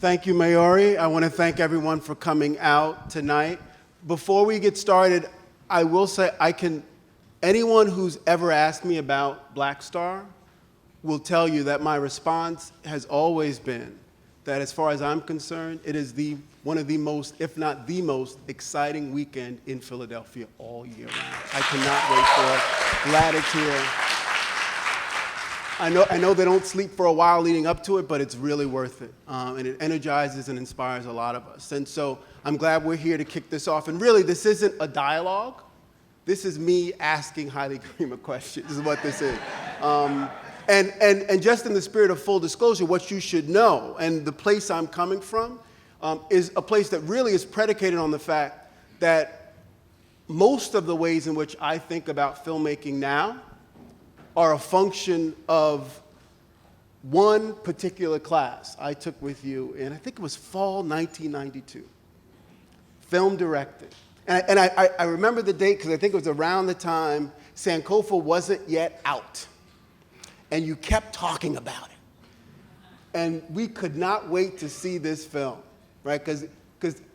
Thank you, Mayuri. I want to thank everyone for coming out tonight. Before we get started, I will say anyone who's ever asked me about BlackStar will tell you that my response has always been that as far as I'm concerned, it is one of the most, if not the most, exciting weekend in Philadelphia all year round. I cannot wait for it. Glad it's here. I know they don't sleep for a while leading up to it, but it's really worth it. And it energizes and inspires a lot of us. And so I'm glad we're here to kick this off. And really, this isn't a dialogue. This is me asking Haile Gerima questions, is what this is. And just in the spirit of full disclosure, what you should know, and the place I'm coming from, is a place that really is predicated on the fact that most of the ways in which I think about filmmaking now are a function of one particular class I took with you in, I think it was fall 1992, film directing. And I remember the date because I think it was around the time Sankofa wasn't yet out. And you kept talking about it. And we could not wait to see this film, right? Because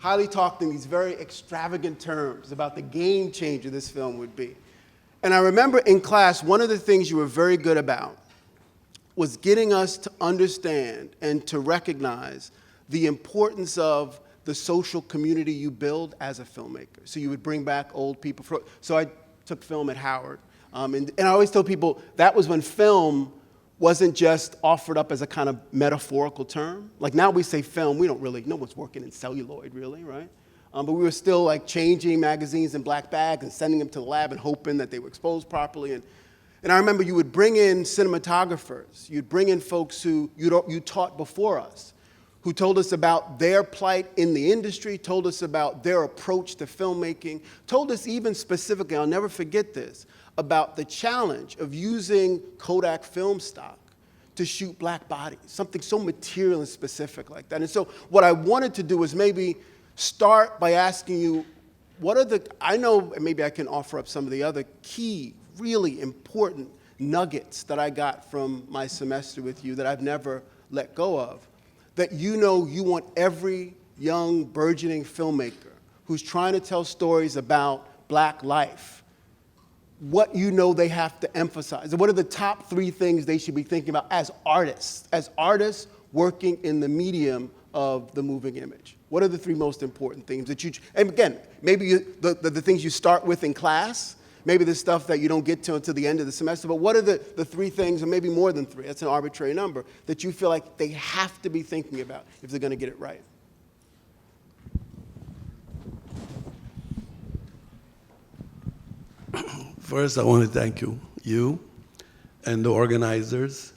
Haile talked in these very extravagant terms about the game changer this film would be. And I remember in class, one of the things you were very good about was getting us to understand and to recognize the importance of the social community you build as a filmmaker. So you would bring back old people. So I took film at Howard. And I always tell people that was when film wasn't just offered up as a kind of metaphorical term. Like now we say film, we don't really, no one's working in celluloid really, right? But we were still like changing magazines in black bags and sending them to the lab and hoping that they were exposed properly. And I remember you would bring in cinematographers. You'd bring in folks who you taught before us, who told us about their plight in the industry, told us about their approach to filmmaking, told us even specifically, I'll never forget this, about the challenge of using Kodak film stock to shoot black bodies, something so material and specific like that. And so what I wanted to do was maybe start by asking you, I know maybe I can offer up some of the other key, really important nuggets that I got from my semester with you that I've never let go of, that you know you want every young burgeoning filmmaker who's trying to tell stories about black life, what you know they have to emphasize. What are the top 3 things they should be thinking about as artists working in the medium of the moving image? What are the 3 most important things that and again, maybe the things you start with in class, maybe the stuff that you don't get to until the end of the semester, but what are the 3 things, or maybe more than 3, that's an arbitrary number, that you feel like they have to be thinking about if they're gonna get it right? First, I want to thank you and the organizers,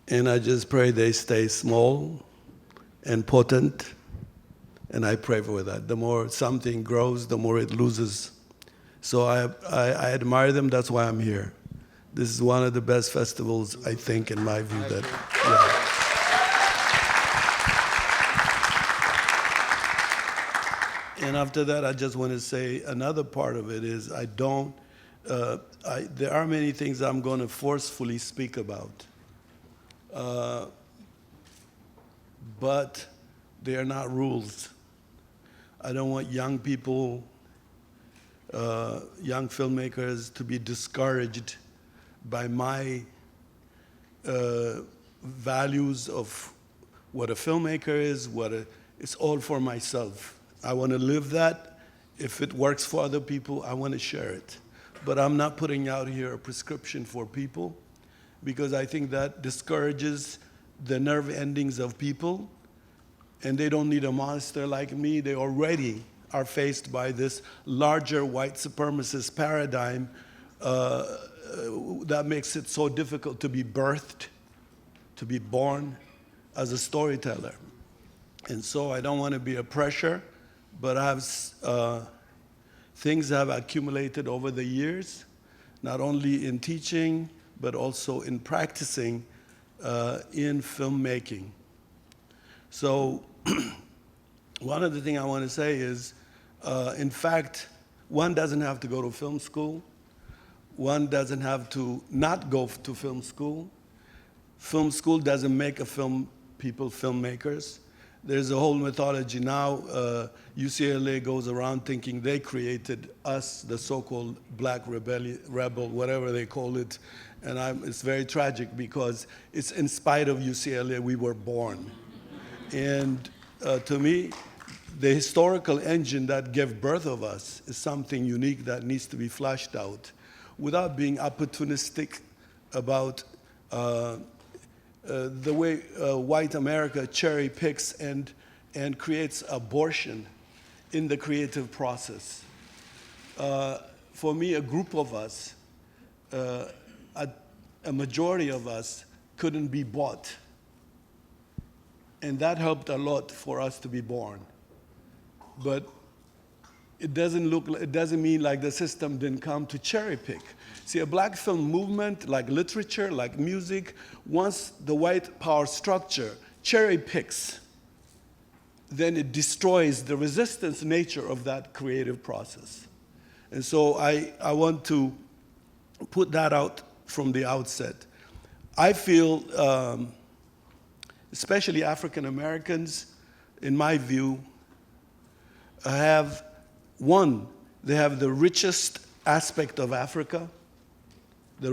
and I just pray they stay small and potent, and I pray for that. The more something grows, the more it loses. So I admire them, that's why I'm here. This is one of the best festivals, I think, in my view. And after that, I just want to say another part of it is there are many things I'm going to forcefully speak about, but they are not rules. I don't want young people, young filmmakers to be discouraged by my values of what a filmmaker is, it's all for myself. I want to live that. If it works for other people, I want to share it. But I'm not putting out here a prescription for people because I think that discourages the nerve endings of people, and they don't need a monster like me. They already are faced by this larger white supremacist paradigm that makes it so difficult to be birthed, to be born as a storyteller. And so I don't want to be a pressure, but I have things have accumulated over the years, not only in teaching, but also in practicing in filmmaking. So one of the things I want to say is, in fact, one doesn't have to go to film school. One doesn't have to not go to film school. Film school doesn't make people filmmakers. There's a whole mythology now. UCLA goes around thinking they created us, the so-called black rebel, whatever they call it. And it's very tragic because it's in spite of UCLA we were born. And to me, the historical engine that gave birth of us is something unique that needs to be fleshed out without being opportunistic about the way white America cherry picks and creates abortion in the creative process. For me, a group of us, a majority of us couldn't be bought. And that helped a lot for us to be born. But it doesn't mean like the system didn't come to cherry pick. See, a black film movement, like literature, like music, once the white power structure cherry picks, then it destroys the resistance nature of that creative process. And so I want to put that out from the outset. I feel, especially African Americans, in my view, have they have the richest aspect of Africa, the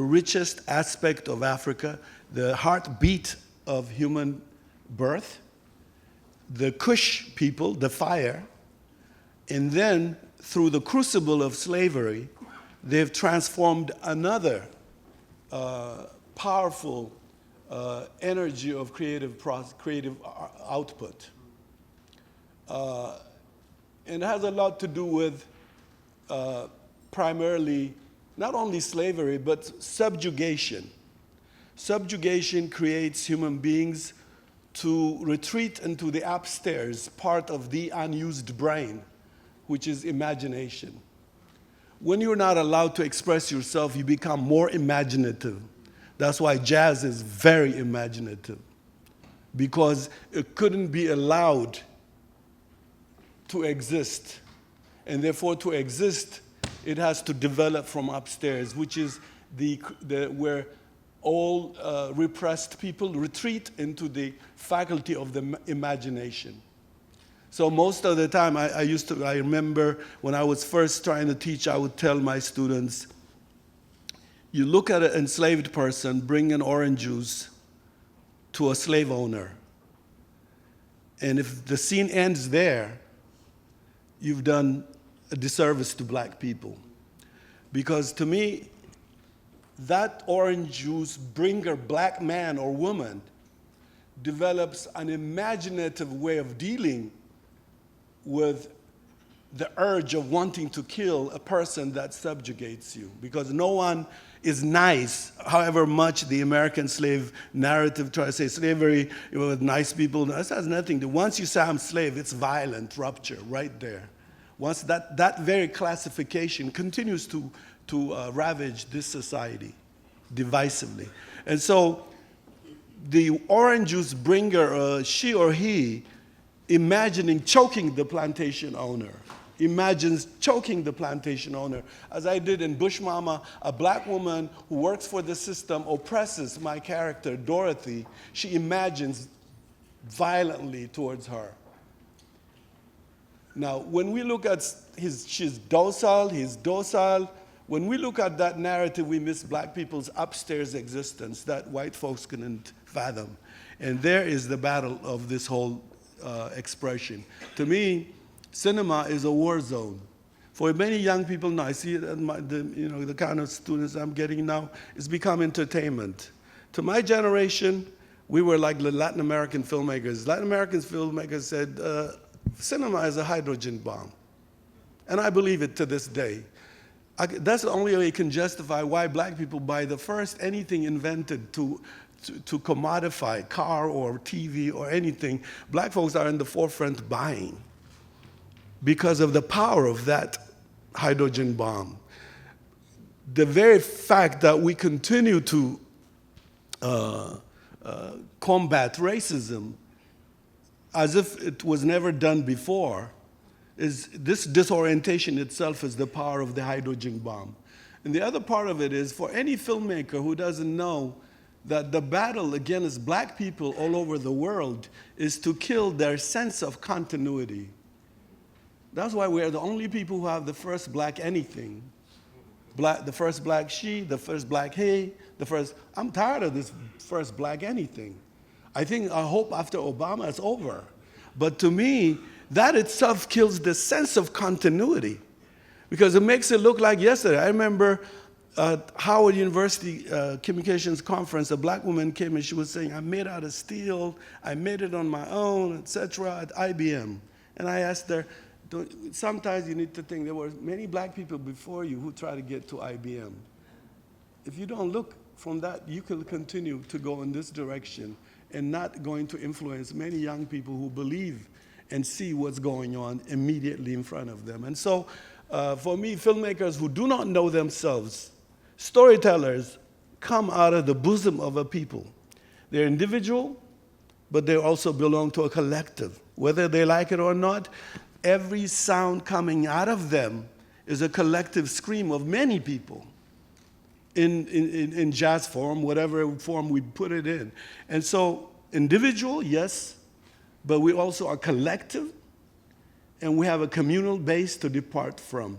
heartbeat of human birth, the Kush people, the fire, and then through the crucible of slavery, they've transformed another powerful energy of creative output. And it has a lot to do with primarily not only slavery, but subjugation. Subjugation creates human beings to retreat into the upstairs part of the unused brain, which is imagination. When you're not allowed to express yourself, you become more imaginative. That's why jazz is very imaginative, because it couldn't be allowed to exist. And therefore, to exist, it has to develop from upstairs, which is where all repressed people retreat into the faculty of the imagination. So most of the time, I remember when I was first trying to teach, I would tell my students, you look at an enslaved person bringing orange juice to a slave owner. And if the scene ends there, you've done a disservice to black people. Because to me, that orange juice bringer, black man or woman, develops an imaginative way of dealing with the urge of wanting to kill a person that subjugates you. Because no one is nice, however much the American slave narrative tries to say slavery with nice people. That has nothing to do. Once you say I'm slave, it's violent rupture right there. Once that very classification continues to ravage this society divisively. And so the orange juice bringer, she or he, imagining choking the plantation owner, imagines choking the plantation owner. As I did in Bush Mama, a black woman who works for the system oppresses my character, Dorothy. She imagines violently towards her. Now, when we look at she's docile, he's docile, when we look at that narrative, we miss black people's upstairs existence that white folks couldn't fathom. And there is the battle of this whole expression. To me, cinema is a war zone. For many young people now, I see the kind of students I'm getting now, it's become entertainment. To my generation, we were like the Latin American filmmakers. Latin American filmmakers said, cinema is a hydrogen bomb. And I believe it to this day. That's the only way you can justify why black people buy the first anything invented to commodify, car or TV or anything. Black folks are in the forefront buying because of the power of that hydrogen bomb. The very fact that we continue to combat racism as if it was never done before, is this disorientation itself is the power of the hydrogen bomb. And the other part of it is for any filmmaker who doesn't know that the battle against black people all over the world is to kill their sense of continuity. That's why we are the only people who have the first black anything. The first black she, the first black he, I'm tired of this first black anything. I hope after Obama it's over. But to me, that itself kills the sense of continuity because it makes it look like yesterday. I remember at Howard University Communications Conference, a black woman came and she was saying, I'm made out of steel, I made it on my own, etc. at IBM. And I asked her, sometimes you need to think there were many black people before you who tried to get to IBM. If you don't look from that, you can continue to go in this direction and not going to influence many young people who believe and see what's going on immediately in front of them. And so, for me, filmmakers who do not know themselves, storytellers come out of the bosom of a people. They're individual, but they also belong to a collective. Whether they like it or not, every sound coming out of them is a collective scream of many people in jazz form, whatever form we put it in. And so individual, yes, but we also are collective, and we have a communal base to depart from.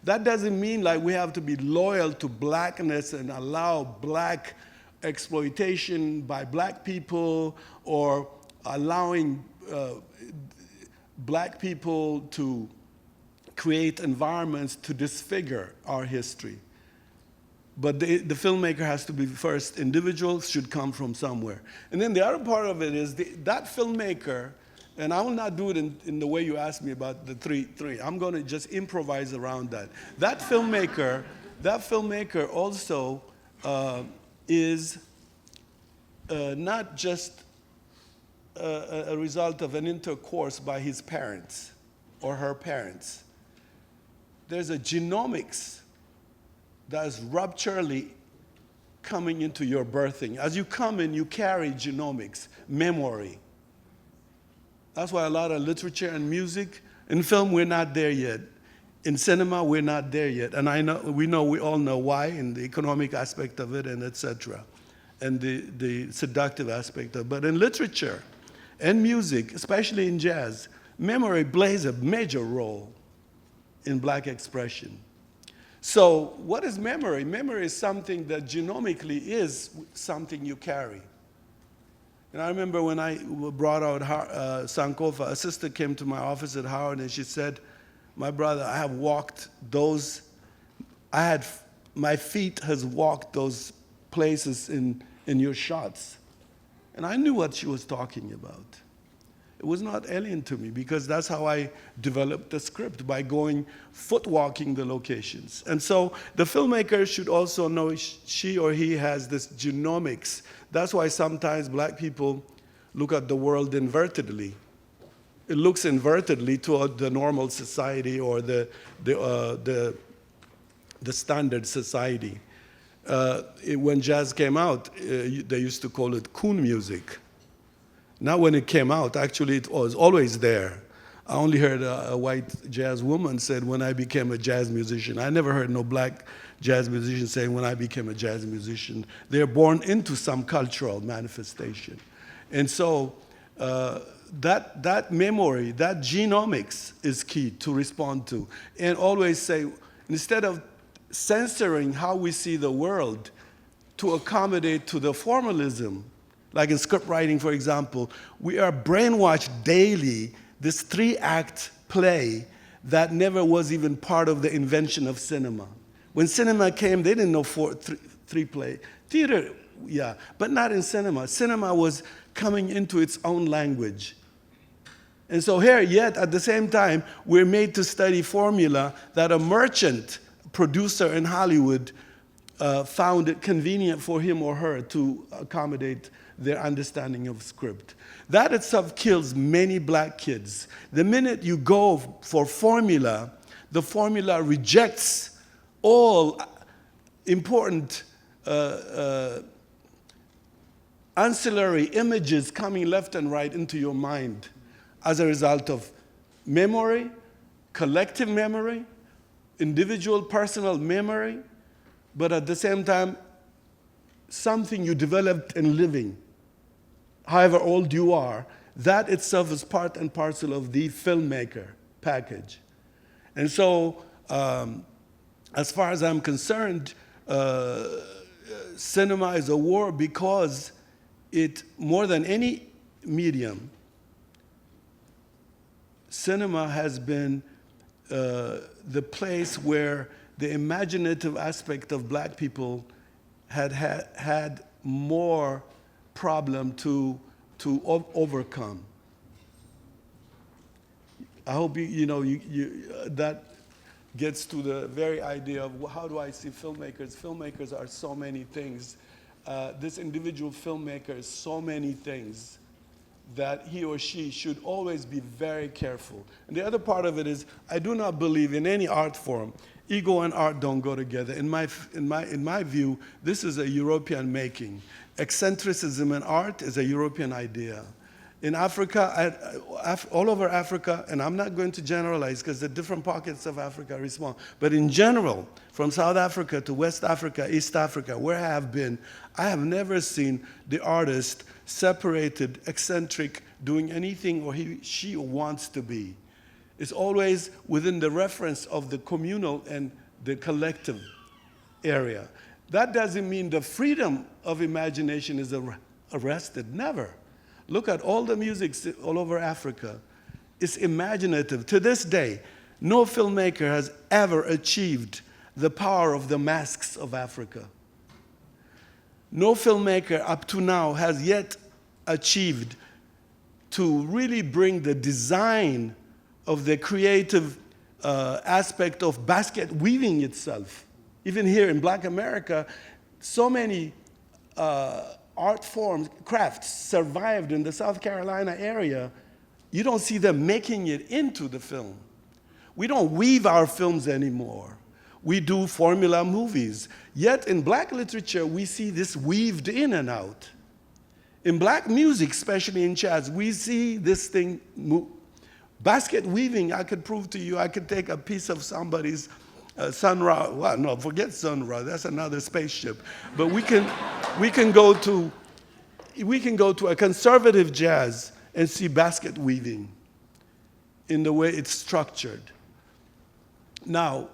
That doesn't mean like we have to be loyal to blackness and allow black exploitation by black people or allowing black people to create environments to disfigure our history. But the filmmaker has to be first. Individuals should come from somewhere. And then the other part of it is that filmmaker, and I will not do it in the way you asked me about the three. I'm going to just improvise around that. That filmmaker also is not just a result of an intercourse by his parents or her parents. There's a genomics that is rupturally coming into your birthing. As you come in, you carry genomics, memory. That's why a lot of literature and music, in film, we're not there yet. In cinema, we're not there yet. And we all know why, in the economic aspect of it, and et cetera, and the seductive aspect of it. But in literature and music, especially in jazz, memory plays a major role in black expression. So what is memory? Memory is something that genomically is something you carry. And I remember when I brought out Sankofa, a sister came to my office at Howard and she said, my brother, I have walked those, my feet has walked those places in your shots. And I knew what she was talking about. It was not alien to me because that's how I developed the script, by going foot walking the locations. And so the filmmaker should also know she or he has this genomics. That's why sometimes black people look at the world invertedly. It looks invertedly toward the normal society or the standard society. When jazz came out, they used to call it coon music. Not when it came out, actually it was always there. I only heard a white jazz woman said, when I became a jazz musician. I never heard no black jazz musician saying, when I became a jazz musician. They're born into some cultural manifestation. And so that memory, that genomics is key to respond to. And always say, instead of censoring how we see the world to accommodate to the formalism, like in script writing, for example, we are brainwashed daily, this 3-act play that never was even part of the invention of cinema. When cinema came, they didn't know three play. Theater, yeah, but not in cinema. Cinema was coming into its own language. And so here, yet at the same time, we're made to study formula that a merchant producer in Hollywood found it convenient for him or her to accommodate their understanding of script. That itself kills many black kids. The minute you go for formula, the formula rejects all important ancillary images coming left and right into your mind as a result of memory, collective memory, individual personal memory, but at the same time, something you developed in living, however old you are, that itself is part and parcel of the filmmaker package. And so, as far as I'm concerned, cinema is a war because it, more than any medium, cinema has been the place where the imaginative aspect of black people had more problem to overcome. I hope that gets to the very idea of how do I see filmmakers. Filmmakers are so many things. This individual filmmaker is so many things that he or she should always be very careful. And the other part of it is, I do not believe in any art form. Ego and art don't go together. In my view, this is a European making. Eccentricism in art is a European idea. In Africa, all over Africa, and I'm not going to generalize because the different pockets of Africa are small, but in general, from South Africa to West Africa, East Africa, where I have been, I have never seen the artist separated, eccentric, doing anything or she wants to be. It's always within the reference of the communal and the collective area. That doesn't mean the freedom of imagination is arrested, never. Look at all the music all over Africa. It's imaginative. To this day, no filmmaker has ever achieved the power of the masks of Africa. No filmmaker up to now has yet achieved to really bring the design of the creative aspect of basket weaving itself. Even here in Black America, so many art forms, crafts survived in the South Carolina area. You don't see them making it into the film. We don't weave our films anymore. We do formula movies. Yet in black literature, we see this weaved in and out. In black music, especially in jazz, we see this thing basket weaving. I could prove to you, I could take a piece of somebody's Sun Ra, well, no, forget Sun Ra, that's another spaceship. But we can go to a conservative jazz and see basket weaving in the way it's structured. Now,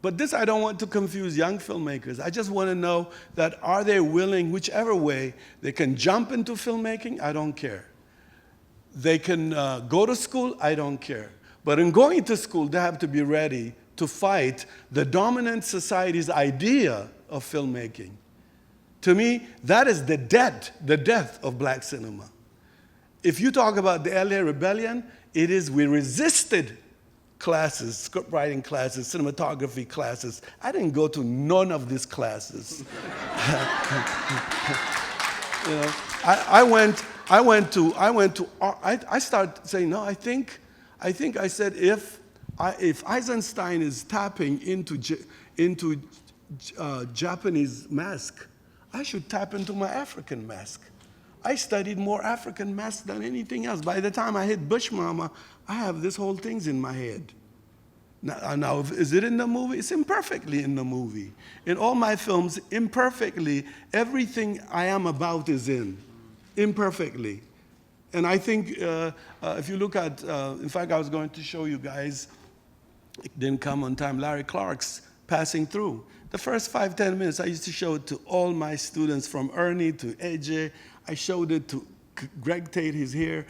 but this I don't want to confuse young filmmakers. I just want to know that are they willing, whichever way, they can jump into filmmaking, I don't care. They can go to school, I don't care. But in going to school, they have to be ready to fight the dominant society's idea of filmmaking. To me, that is the death of black cinema. If you talk about the LA Rebellion, it is we resisted classes, script writing classes, cinematography classes. I didn't go to none of these classes. You know, I started saying, no, I think I said if Eisenstein is tapping into Japanese mask, I should tap into my African mask. I studied more African masks than anything else. By the time I hit Bush Mama, I have this whole thing's in my head. Now, is it in the movie? It's imperfectly in the movie. In all my films, imperfectly, everything I am about is in, imperfectly. And I think if you look at, in fact, I was going to show you guys, it didn't come on time, Larry Clark's Passing Through. The first 5-10 minutes, I used to show it to all my students, from Ernie to AJ. I showed it to Greg Tate, he's here.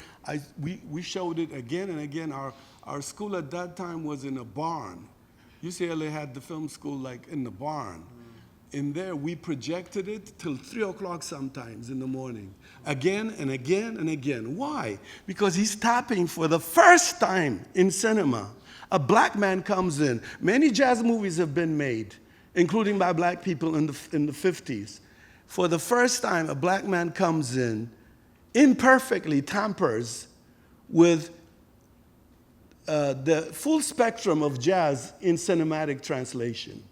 We showed it again and again. Our school at that time was in a barn. UCLA had the film school like in the barn. In there, we projected it till 3 o'clock sometimes in the morning. Again and again and again. Why? Because he's tapping for the first time in cinema. A black man comes in. Many jazz movies have been made, including by black people in the 50s. For the first time, a black man comes in, imperfectly tampers with the full spectrum of jazz in cinematic translation.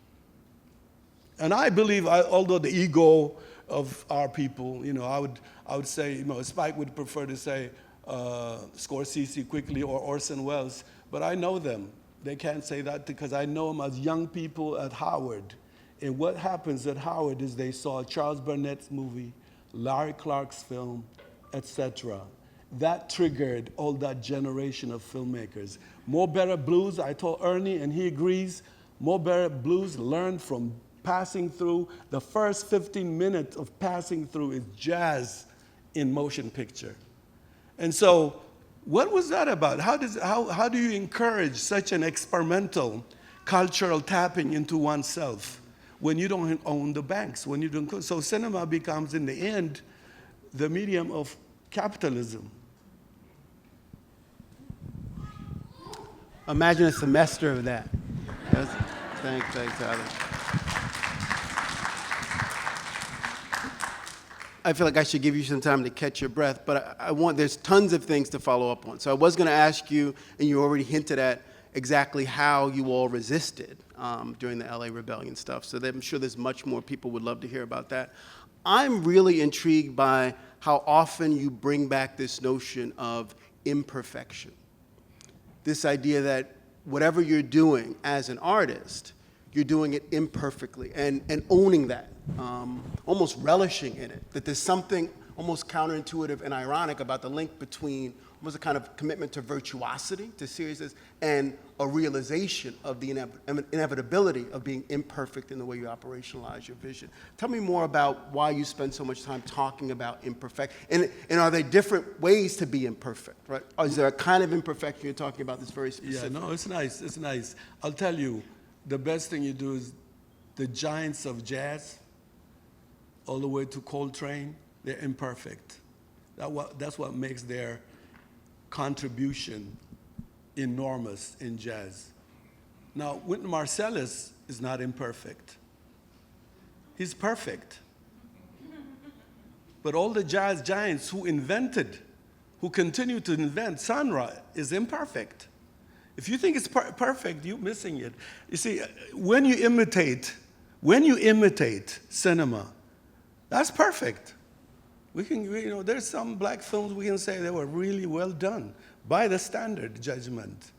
And I believe, although the ego of our people, you know, I would say, you know, Spike would prefer to say Scorsese quickly or Orson Welles, but I know them. They can't say that because I know them as young people at Howard And what happens at Howard is they saw Charles Burnett's movie, Larry Clark's film, etc. That triggered all that generation of filmmakers. More Better Blues, I told Ernie, and he agrees, More Better Blues learned from passing through. The first 15 minutes of passing through is jazz in motion picture. And so, what was that about? How do you encourage such an experimental cultural tapping into oneself when you don't own the banks, when you don't? So cinema becomes, in the end, the medium of capitalism. Imagine a semester of that. Thanks, Tyler. I feel like I should give you some time to catch your breath, but there's tons of things to follow up on. So I was going to ask you, and you already hinted at exactly how you all resisted during the LA Rebellion stuff. So I'm sure there's much more people would love to hear about that. I'm really intrigued by how often you bring back this notion of imperfection. This idea that whatever you're doing as an artist, you're doing it imperfectly, and owning that, almost relishing in it, that there's something almost counterintuitive and ironic about the link between almost a kind of commitment to virtuosity, to seriousness, and a realization of the inevitability of being imperfect in the way you operationalize your vision. Tell me more about why you spend so much time talking about imperfection, and are there different ways to be imperfect, right? Or is there a kind of imperfection you're talking about that's very specific? Yeah, no, it's nice. I'll tell you, the best thing you do is the giants of jazz, all the way to Coltrane, they're imperfect. That's what makes their contribution enormous in jazz. Now, Wynton Marsalis is not imperfect. He's perfect. But all the jazz giants who continue to invent, Sonra is imperfect. If you think it's perfect, you're missing it. You see, when you imitate cinema, that's perfect. There's some black films we can say they were really well done by the standard judgment.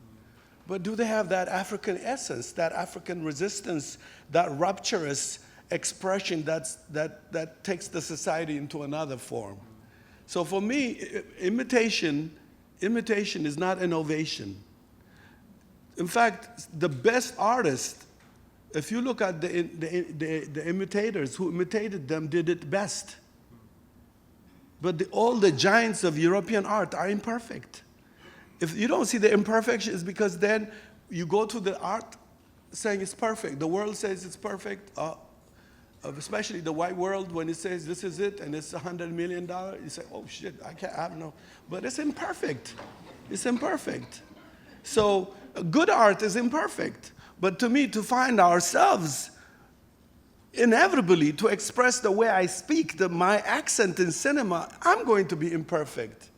But do they have that African essence, that African resistance, that rapturous expression that takes the society into another form? So for me, imitation is not innovation. In fact, the best artists, if you look at the imitators who imitated them, did it best. But all the giants of European art are imperfect. If you don't see the imperfection, it's because then you go to the art saying it's perfect. The world says it's perfect, especially the white world, when it says this is it and it's $100 million, you say, oh shit, I have no. But it's imperfect. It's imperfect. So good art is imperfect. But to me, to find ourselves, inevitably, to express the way I speak, my accent in cinema, I'm going to be imperfect.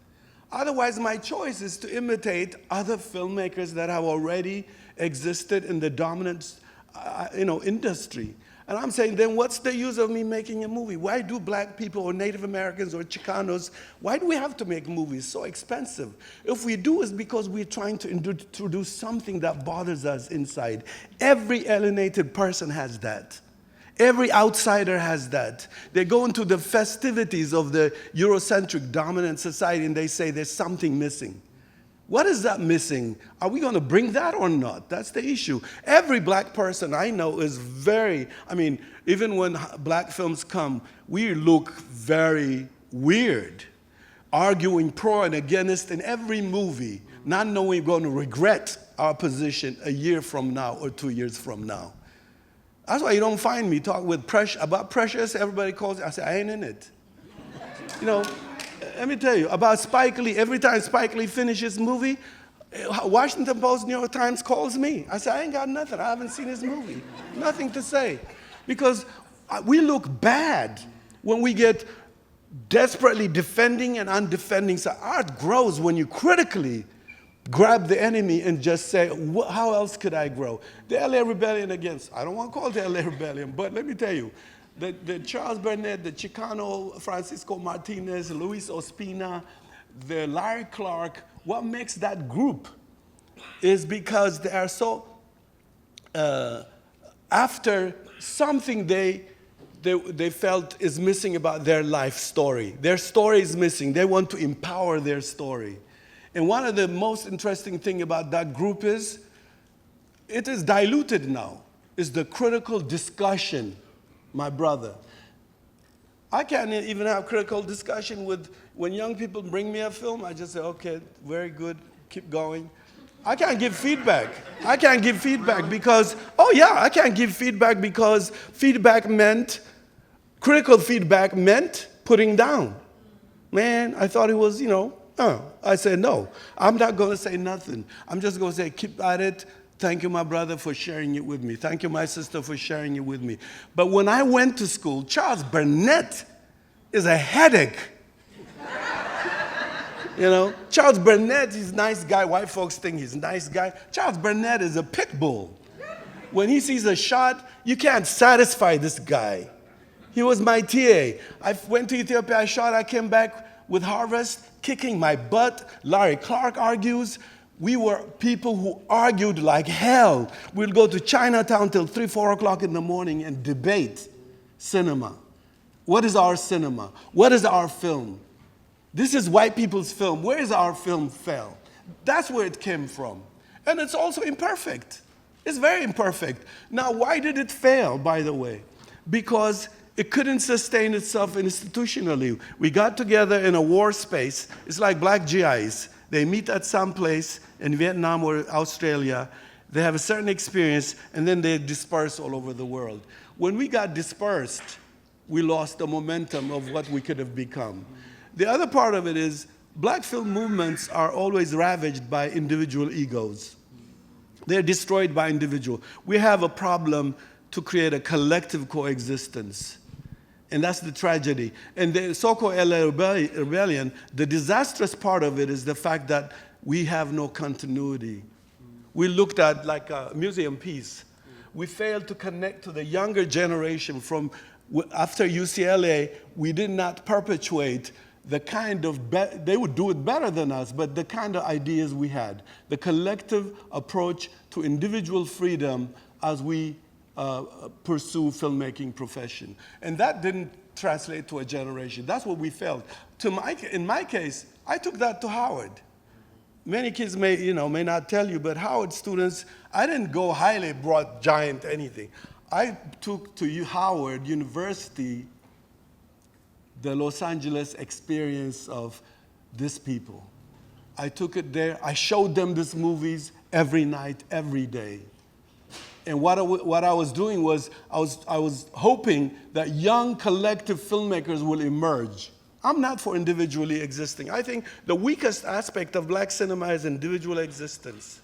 Otherwise, my choice is to imitate other filmmakers that have already existed in the dominant industry. And I'm saying, then what's the use of me making a movie? Why do black people or Native Americans or Chicanos, why do we have to make movies? So expensive. If we do, it's because we're trying to introduce something that bothers us inside. Every alienated person has that. Every outsider has that. They go into the festivities of the Eurocentric dominant society and they say there's something missing. What is that missing? Are we going to bring that or not? That's the issue. Every black person I know is even when black films come, we look very weird, arguing pro and against in every movie, not knowing we're going to regret our position a year from now or 2 years from now. That's why you don't find me talk with about Precious. Everybody calls it. I say, I ain't in it. Let me tell you, about Spike Lee, every time Spike Lee finishes a movie, Washington Post, New York Times calls me. I say, I ain't got nothing. I haven't seen his movie. Nothing to say. Because we look bad when we get desperately defending and undefending. So art grows when you critically grab the enemy and just say, how else could I grow? The LA Rebellion I don't want to call it the LA Rebellion, but let me tell you, the Charles Burnett, the Chicano Francisco Martinez, Luis Ospina, the Larry Clark, what makes that group is because they are so, after something they felt is missing about their life story. Their story is missing. They want to empower their story. And one of the most interesting thing about that group is, it is diluted now, is the critical discussion, my brother. I can't even have critical discussion when young people bring me a film, I just say, okay, very good, keep going. I can't give feedback. I can't give feedback because, I can't give feedback because critical feedback meant putting down. Man, I thought it was, I said, no, I'm not going to say nothing. I'm just going to say, keep at it. Thank you, my brother, for sharing it with me. Thank you, my sister, for sharing it with me. But when I went to school, Charles Burnett is a headache. Charles Burnett, he's a nice guy. White folks think he's a nice guy. Charles Burnett is a pit bull. When he sees a shot, you can't satisfy this guy. He was my TA. I went to Ethiopia, I shot, I came back with harvest, kicking my butt. Larry Clark argues. We were people who argued like hell. We'll go to Chinatown till 3, 4 o'clock in the morning and debate cinema. What is our cinema? What is our film? This is white people's film. Where is our film fell? That's where it came from. And it's also imperfect. It's very imperfect. Now, why did it fail, by the way? Because it couldn't sustain itself institutionally. We got together in a war space. It's like black GIs. They meet at some place in Vietnam or Australia. They have a certain experience, and then they disperse all over the world. When we got dispersed, we lost the momentum of what we could have become. The other part of it is black film movements are always ravaged by individual egos. They're destroyed by individual. We have a problem to create a collective coexistence. And that's the tragedy. And the so-called LA Rebellion, the disastrous part of it is the fact that we have no continuity. We looked at like a museum piece. We failed to connect to the younger generation from after UCLA. We did not perpetuate the kind of, they would do it better than us, but the kind of ideas we had. The collective approach to individual freedom as we pursue filmmaking profession. And that didn't translate to a generation. That's what we felt. In my case, I took that to Howard. Many kids may not tell you, but Howard students, I didn't go Haile brought giant anything. I took to Howard University the Los Angeles experience of these people. I took it there. I showed them these movies every night, every day. And what I was doing was I was hoping that young collective filmmakers will emerge. I'm not for individually existing. I think the weakest aspect of black cinema is individual existence.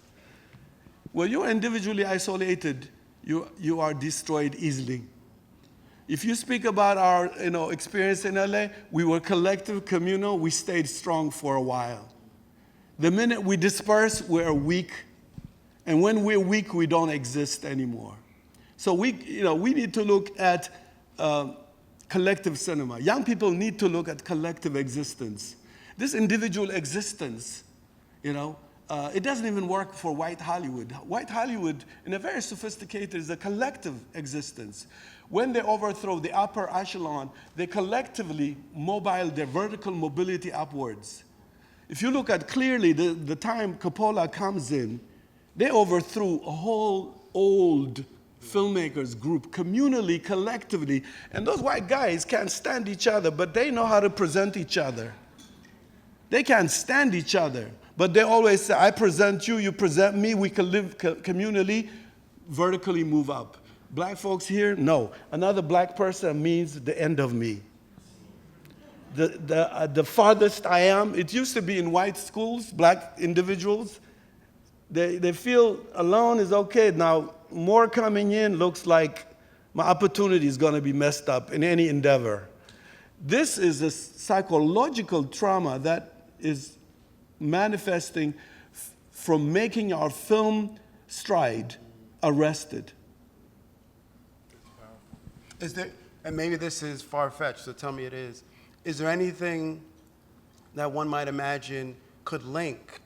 When you're individually isolated, you are destroyed easily. If you speak about our experience in LA, we were collective, communal, we stayed strong for a while. The minute we disperse, we're weak. And when we're weak, we don't exist anymore. So we need to look at collective cinema. Young people need to look at collective existence. This individual existence, it doesn't even work for white Hollywood. White Hollywood, in a very sophisticated, is a collective existence. When they overthrow the upper echelon, they collectively mobile their vertical mobility upwards. If you look at clearly the time Coppola comes in, they overthrew a whole old filmmakers group, communally, collectively, and those white guys can't stand each other, but they know how to present each other. They can't stand each other, but they always say, I present you, you present me, we can live communally, vertically move up. Black folks here, no. Another black person means the end of me. The farthest I am, it used to be in white schools, black individuals, they feel alone is okay. Now, more coming in looks like my opportunity is going to be messed up in any endeavor. This is a psychological trauma that is manifesting from making our film stride arrested. Is there, and maybe this is far-fetched, so tell me it is there anything that one might imagine could link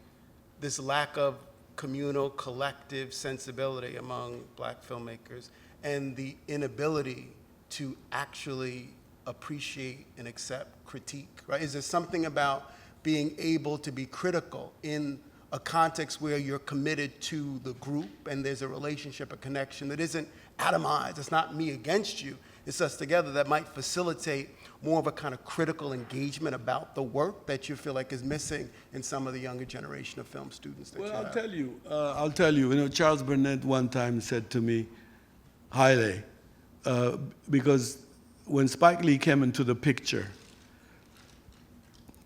this lack of communal, collective sensibility among black filmmakers and the inability to actually appreciate and accept critique, right? Is there something about being able to be critical in a context where you're committed to the group and there's a relationship, a connection that isn't atomized, it's not me against you, it's us together, that might facilitate more of a kind of critical engagement about the work that you feel like is missing in some of the younger generation of film students that you have? I'll tell you, Charles Burnett one time said to me, Haile, because when Spike Lee came into the picture,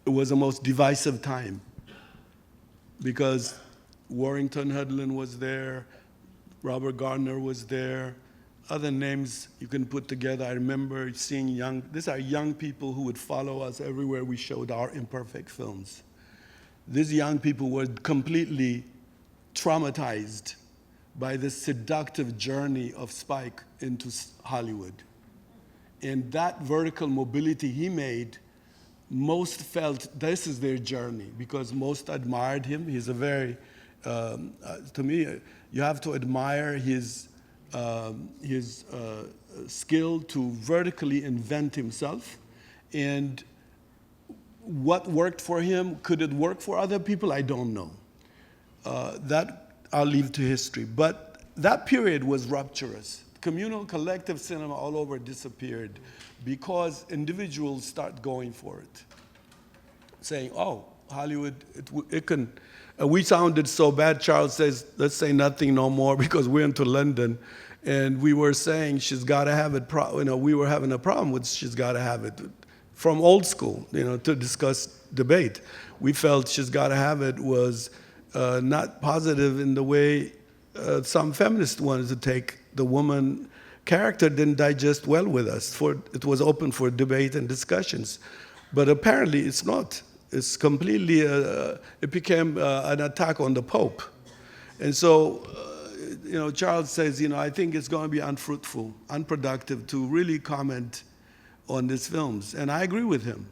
it was the most divisive time because Warrington Hedlund was there, Robert Gardner was there, other names you can put together. I remember seeing these are young people who would follow us everywhere we showed our imperfect films. These young people were completely traumatized by the seductive journey of Spike into Hollywood. And that vertical mobility he made, most felt this is their journey because most admired him. He's a very, to me, you have to admire his skill to vertically invent himself. And what worked for him, could it work for other people? I don't know. That I'll leave to history. But that period was rupturous. Communal collective cinema all over disappeared because individuals start going for it, saying, oh, Hollywood, it can. We sounded so bad. Charles says, let's say nothing no more because we're into London. And we were saying she's got to have it. We were having a problem with she's got to have it from old school, to discuss debate. We felt she's got to have it was not positive in the way some feminists wanted to take the woman character didn't digest well with us. It was open for debate and discussions. But apparently it's not. It's completely, it became an attack on the Pope. And so, Charles says, I think it's going to be unfruitful, unproductive to really comment on these films. And I agree with him.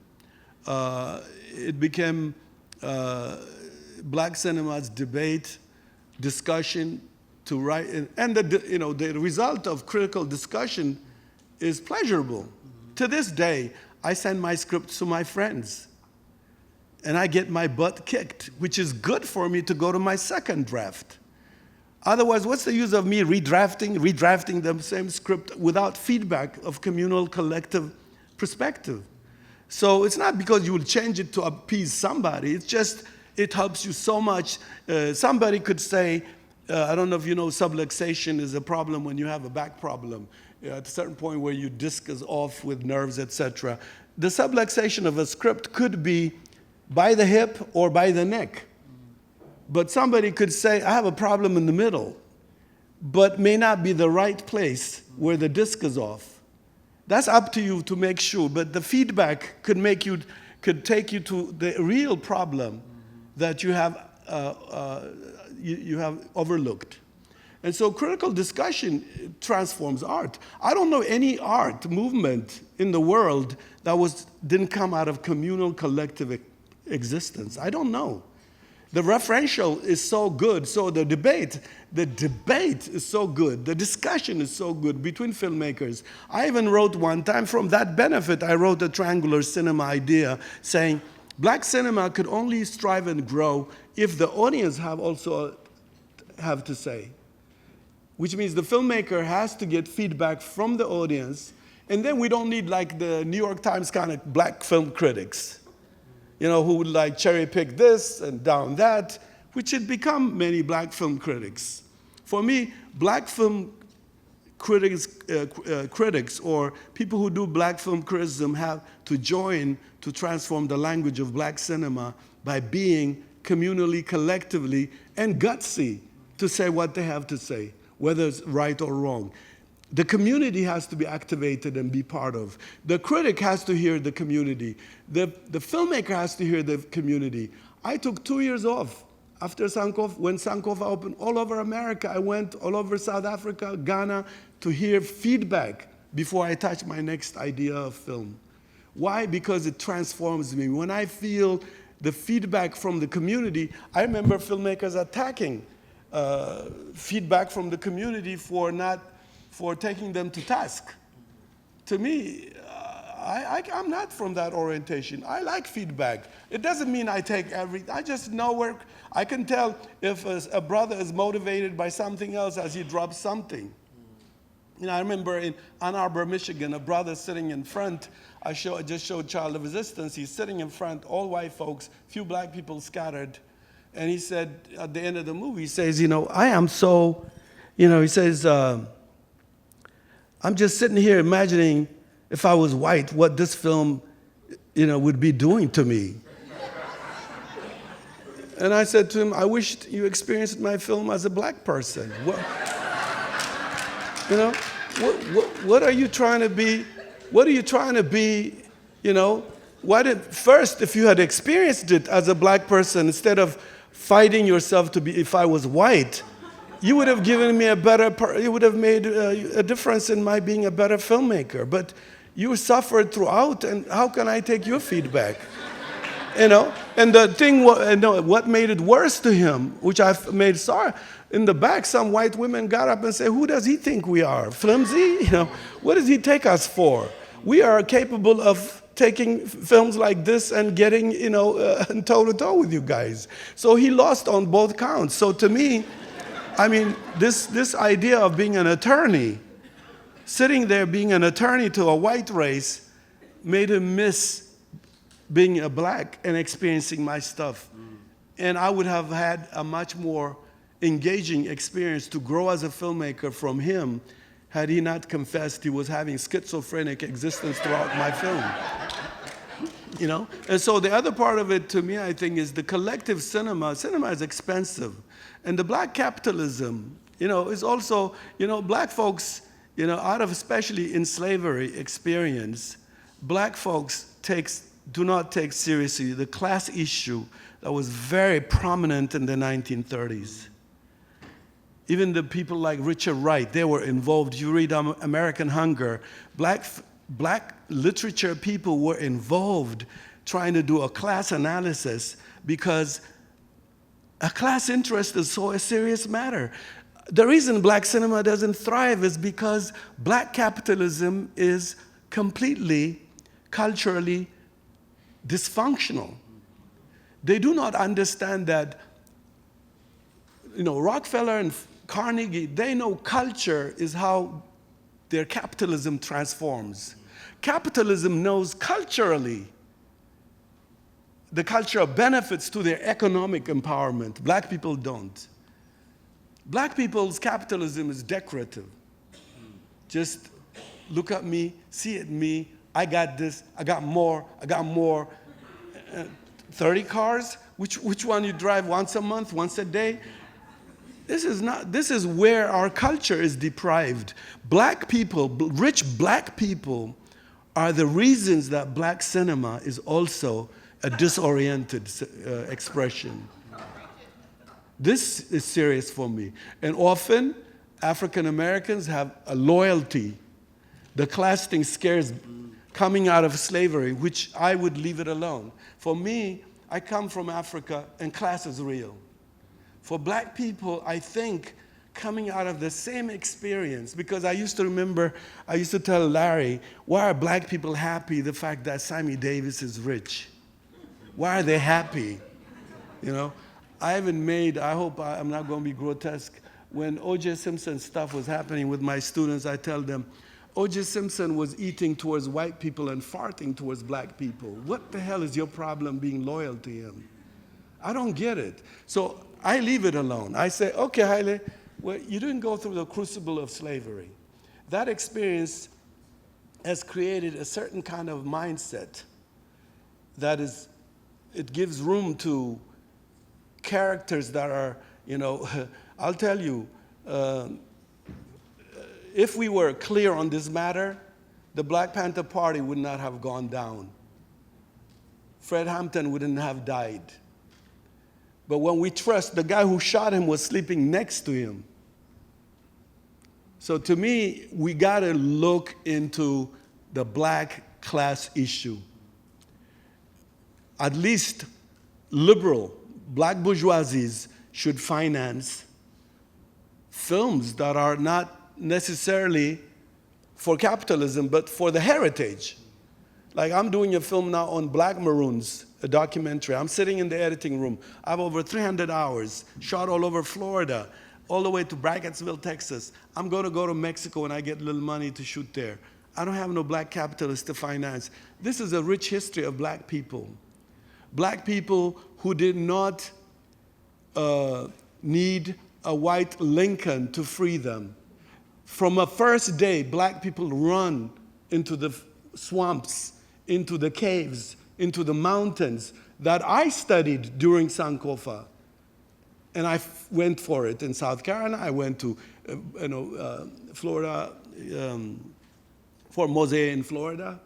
It became black cinema's debate, discussion, to write, and the result of critical discussion is pleasurable. Mm-hmm. To this day, I send my scripts to my friends, and I get my butt kicked, which is good for me to go to my second draft. Otherwise, what's the use of me redrafting the same script without feedback of communal collective perspective? So it's not because you will change it to appease somebody, it's just, it helps you so much. Somebody could say, I don't know if you know subluxation is a problem when you have a back problem. At a certain point where your disc is off with nerves, etc. The subluxation of a script could be by the hip or by the neck. But somebody could say, I have a problem in the middle, but may not be the right place where the disc is off. That's up to you to make sure, but the feedback could take you to the real problem that you have overlooked. And so critical discussion transforms art. I don't know any art movement in the world that didn't come out of communal collective existence. I don't know. The referential is so good, so the debate is so good, the discussion is so good between filmmakers. I even wrote one time, from that benefit, I wrote a triangular cinema idea saying, black cinema could only strive and grow if the audience have to say, which means the filmmaker has to get feedback from the audience, and then we don't need like the New York Times kind of black film critics, who would cherry pick this and down that, which had become many black film critics. For me, black film critics or people who do black film criticism have to join to transform the language of black cinema by being communally, collectively, and gutsy to say what they have to say, whether it's right or wrong. The community has to be activated and be part of. The critic has to hear the community. The filmmaker has to hear the community. I took 2 years off after Sankofa. When Sankofa opened all over America, I went all over South Africa, Ghana, to hear feedback before I touched my next idea of film. Why? Because it transforms me. When I feel the feedback from the community, I remember filmmakers attacking feedback from the community for not for taking them to task. To me, I'm not from that orientation. I like feedback. It doesn't mean I take I just know where, I can tell if a brother is motivated by something else as he drops something. You know, I remember in Ann Arbor, Michigan, a brother sitting in front. I just showed Child of Resistance. He's sitting in front, all white folks, few black people scattered. And he said, at the end of the movie, he says, you know, I am so, you know, he says, I'm just sitting here imagining if I was white, what this film, you know, would be doing to me. And I said to him, I wish you experienced my film as a black person. You know, what are you trying to be? What are you trying to be, you know? First, if you had experienced it as a black person, instead of fighting yourself to be, if I was white, you would have given me you would have made a difference in my being a better filmmaker. But you suffered throughout, and how can I take your feedback? You know, and the thing, what made it worse to him, which I've made sorry, in the back, some white women got up and said, who does he think we are, flimsy? You know, what does he take us for? We are capable of taking films like this and getting, you know, toe-to-toe with you guys. So he lost on both counts. So to me, I mean, this idea of being an attorney, sitting there being an attorney to a white race, made him miss being a black and experiencing my stuff. And I would have had a much more engaging experience to grow as a filmmaker from him had he not confessed he was having schizophrenic existence throughout my film. You know? And so the other part of it to me, I think, is the collective cinema. Cinema is expensive. And the black capitalism, you know, is also, you know, black folks, you know, out of especially in slavery experience, black folks do not take seriously the class issue that was very prominent in the 1930s. Even the people like Richard Wright, they were involved. You read American Hunger, black literature people were involved trying to do a class analysis because a class interest is so a serious matter. The reason black cinema doesn't thrive is because black capitalism is completely culturally dysfunctional. They do not understand that, you know, Rockefeller and Carnegie, they know culture is how their capitalism transforms. Capitalism knows culturally the cultural benefits to their economic empowerment. Black people don't. Black people's capitalism is decorative. Just look at me, see at me, I got this, I got more. 30 cars? Which one you drive once a month, once a day? This is where our culture is deprived. Black people, rich black people, are the reasons that black cinema is also a disoriented expression. This is serious for me. And often, African Americans have a loyalty. The class thing scares coming out of slavery, which I would leave it alone. For me, I come from Africa, and class is real. For black people, I think coming out of the same experience, because I used to tell Larry, why are black people happy the fact that Sammy Davis is rich? Why are they happy? You know, I hope I'm not going to be grotesque. When O.J. Simpson stuff was happening with my students, I tell them, O.J. Simpson was eating towards white people and farting towards black people. What the hell is your problem being loyal to him? I don't get it. So I leave it alone. I say, okay, Haile, well, you didn't go through the crucible of slavery. That experience has created a certain kind of mindset that is, it gives room to characters that are, you know, I'll tell you, if we were clear on this matter, the Black Panther Party would not have gone down. Fred Hampton wouldn't have died. But when we trust, the guy who shot him was sleeping next to him. So to me, we got to look into the black class issue. At least liberal, black bourgeoisies should finance films that are not necessarily for capitalism, but for the heritage. Like I'm doing a film now on Black Maroons, a documentary. I'm sitting in the editing room. I have over 300 hours, shot all over Florida, all the way to Braggartsville, Texas. I'm going to go to Mexico when I get a little money to shoot there. I don't have no black capitalists to finance. This is a rich history of black people. Black people who did not need a white Lincoln to free them. From a first day, black people run into the swamps, into the caves, into the mountains that I studied during Sankofa. And I went for it in South Carolina. I went to Florida, Fort Mose in Florida,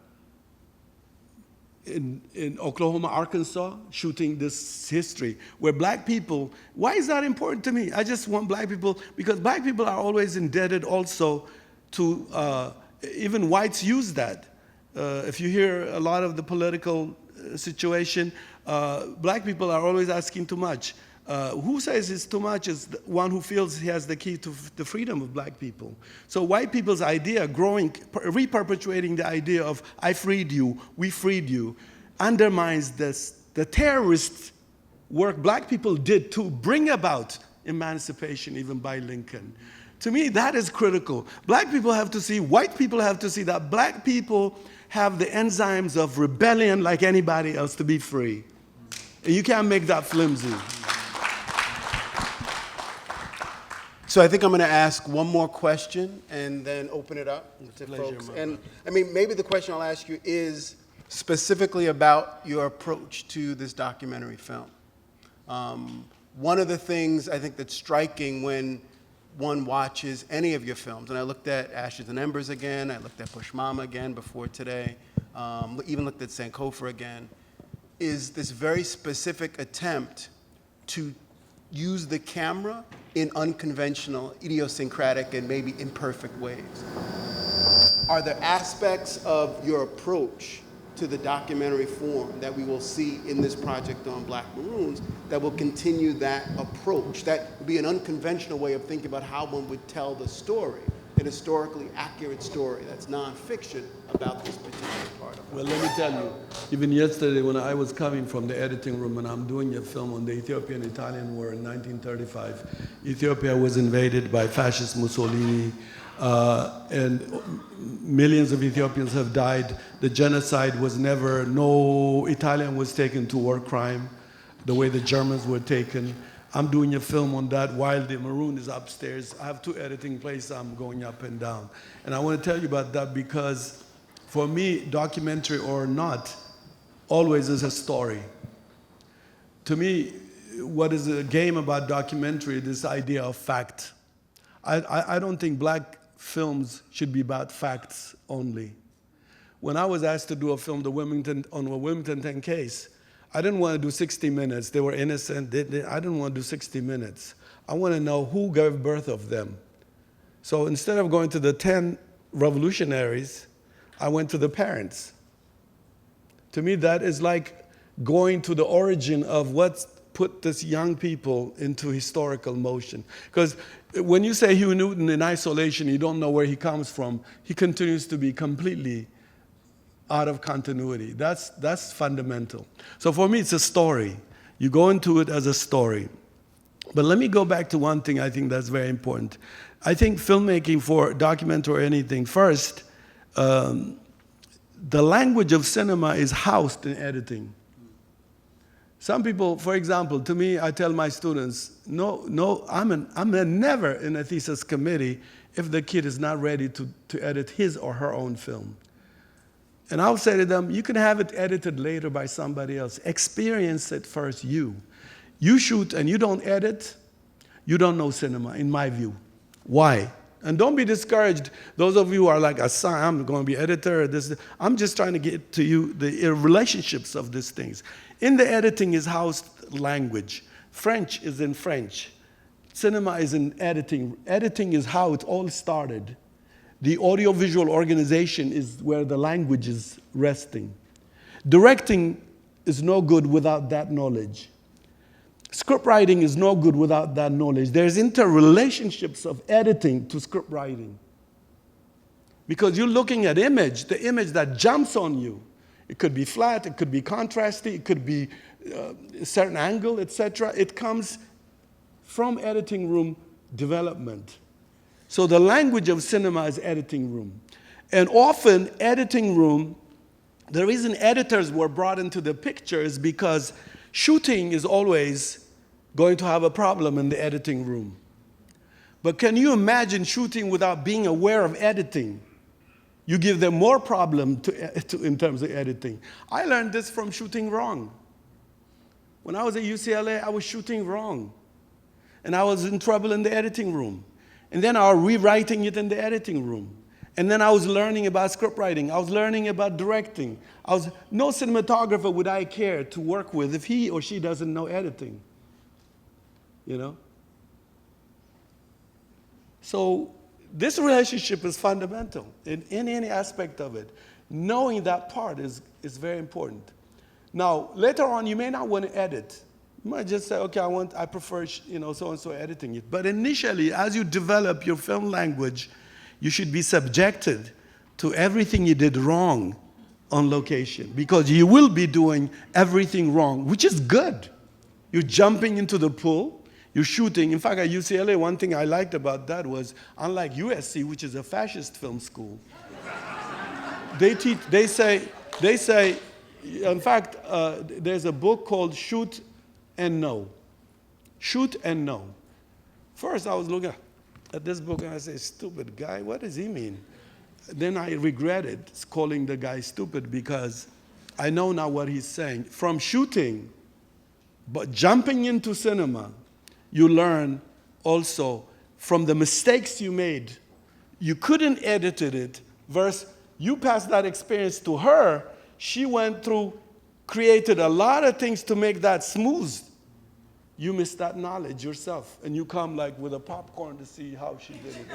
in Oklahoma, Arkansas, shooting this history where black people, why is that important to me? I just want black people, because black people are always indebted also to, even whites use that. If you hear a lot of the political situation, black people are always asking too much. Who says it's too much is the one who feels he has the key to the freedom of black people. So white people's idea, reperpetuating the idea of I freed you, we freed you, undermines the terrorist work black people did to bring about emancipation even by Lincoln. To me, that is critical. Black people have to see, white people have to see that black people have the enzymes of rebellion like anybody else to be free. And you can't make that flimsy. So I think I'm going to ask one more question and then open it up to folks. And I mean, maybe the question I'll ask you is specifically about your approach to this documentary film. One of the things I think that's striking when one watches any of your films, and I looked at Ashes and Embers again, I looked at Push Mama again before today, even looked at Sankofa again, is this very specific attempt to use the camera in unconventional, idiosyncratic, and maybe imperfect ways. Are there aspects of your approach to the documentary form that we will see in this project on Black Maroons that will continue that approach? That would be an unconventional way of thinking about how one would tell the story, an historically accurate story that's nonfiction about this particular part of it. Well, let me tell you, even yesterday when I was coming from the editing room and I'm doing a film on the Ethiopian-Italian War in 1935, Ethiopia was invaded by fascist Mussolini, and millions of Ethiopians have died. The genocide was never, no Italian was taken to war crime the way the Germans were taken. I'm doing a film on that while the Maroon is upstairs. I have 2 editing places I'm going up and down. And I want to tell you about that because for me, documentary or not, always is a story. To me, what is a game about documentary, this idea of fact. I don't think black films should be about facts only. When I was asked to do a film on a Wilmington 10 case, I didn't want to do 60 minutes. They were innocent. I didn't want to do 60 minutes. I want to know who gave birth of them. So instead of going to the 10 revolutionaries, I went to the parents. To me, that is like going to the origin of what put these young people into historical motion. Because when you say Hugh Newton in isolation, you don't know where he comes from, he continues to be completely out of continuity. That's fundamental. So for me, it's a story. You go into it as a story. But let me go back to one thing I think that's very important. I think filmmaking for documentary or anything, first, the language of cinema is housed in editing. Some people, for example, to me, I tell my students, no, I'm never in a thesis committee if the kid is not ready to edit his or her own film. And I'll say to them, you can have it edited later by somebody else. Experience it first, you. You shoot and you don't edit, you don't know cinema, in my view. Why? And don't be discouraged. Those of you who are like, I'm going to be editor. I'm just trying to get to you the relationships of these things. In the editing is housed language. French is in French. Cinema is in editing. Editing is how it all started. The audiovisual organization is where the language is resting. Directing is no good without that knowledge. Script writing is no good without that knowledge. There's interrelationships of editing to script writing. Because you're looking at image, the image that jumps on you. It could be flat, it could be contrasty, it could be a certain angle, etc. It comes from editing room development. So the language of cinema is editing room. And often, editing room, the reason editors were brought into the picture is because shooting is always going to have a problem in the editing room. But can you imagine shooting without being aware of editing? You give them more problem in terms of editing. I learned this from shooting wrong. When I was at UCLA, I was shooting wrong. And I was in trouble in the editing room. And then I was rewriting it in the editing room. And then I was learning about script writing. I was learning about directing. No cinematographer would I care to work with if he or she doesn't know editing. You know? So this relationship is fundamental in any aspect of it. Knowing that part is very important. Now, later on, you may not want to edit. You might just say, okay, I prefer, so-and-so editing it. But initially, as you develop your film language, you should be subjected to everything you did wrong on location, because you will be doing everything wrong, which is good. You're jumping into the pool, you're shooting. In fact, at UCLA, one thing I liked about that was, unlike USC, which is a fascist film school, they say, in fact, there's a book called Shoot and Know. Shoot and Know. First, I was looking at this book and I said, stupid guy, what does he mean? Then I regretted calling the guy stupid, because I know now what he's saying. From shooting, but jumping into cinema, you learn also from the mistakes you made. You couldn't edit it, versus you passed that experience to her. She went through, created a lot of things to make that smooth. You miss that knowledge yourself, and you come like with a popcorn to see how she did it.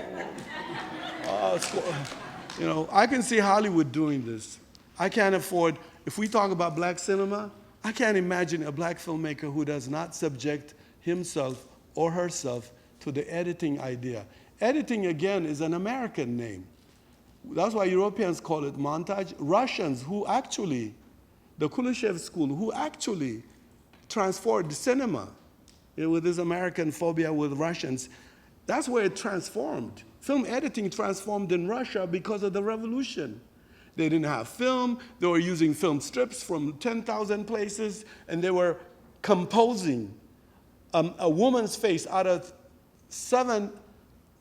I can see Hollywood doing this. I can't afford, if we talk about black cinema, I can't imagine a black filmmaker who does not subject himself or herself to the editing idea. Editing, again, is an American name. That's why Europeans call it montage. Russians, who actually, the Kuleshov school, who actually transformed cinema with this American phobia with Russians, that's where it transformed. Film editing transformed in Russia because of the revolution. They didn't have film. They were using film strips from 10,000 places, and they were composing a woman's face out of 7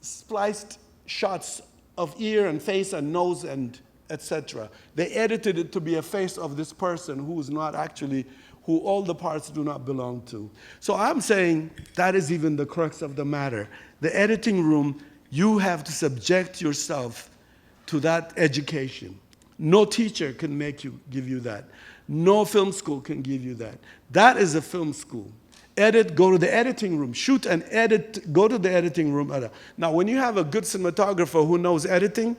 spliced shots of ear and face and nose and etc. They edited it to be a face of this person who is not actually, who all the parts do not belong to. So I'm saying that is even the crux of the matter. The editing room, you have to subject yourself to that education. No teacher can give you that. No film school can give you that. That is a film school. Edit, go to the editing room. Shoot and edit, go to the editing room. Now, when you have a good cinematographer who knows editing,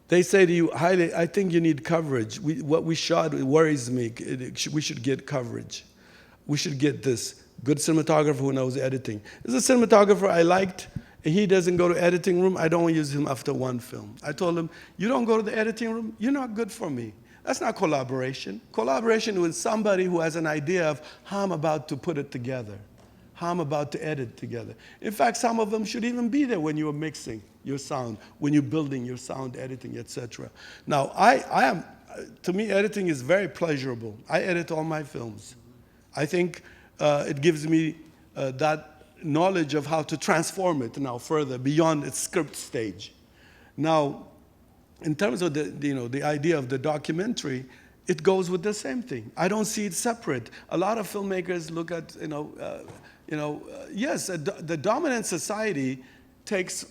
they say to you, Haile, I think you need coverage. What we shot, it worries me. We should get coverage. We should get this. Good cinematographer who knows editing. There's a cinematographer I liked, and he doesn't go to editing room. I don't use him after one film. I told him, you don't go to the editing room? You're not good for me. That's not collaboration. Collaboration with somebody who has an idea of how I'm about to put it together, how I'm about to edit together. In fact, some of them should even be there when you're mixing your sound, when you're building your sound editing, etc. Now, to me, editing is very pleasurable. I edit all my films. I think it gives me that knowledge of how to transform it now further beyond its script stage. Now, in terms of the idea of the documentary, it goes with the same thing. I don't see it separate. A lot of filmmakers look at, yes, the dominant society takes,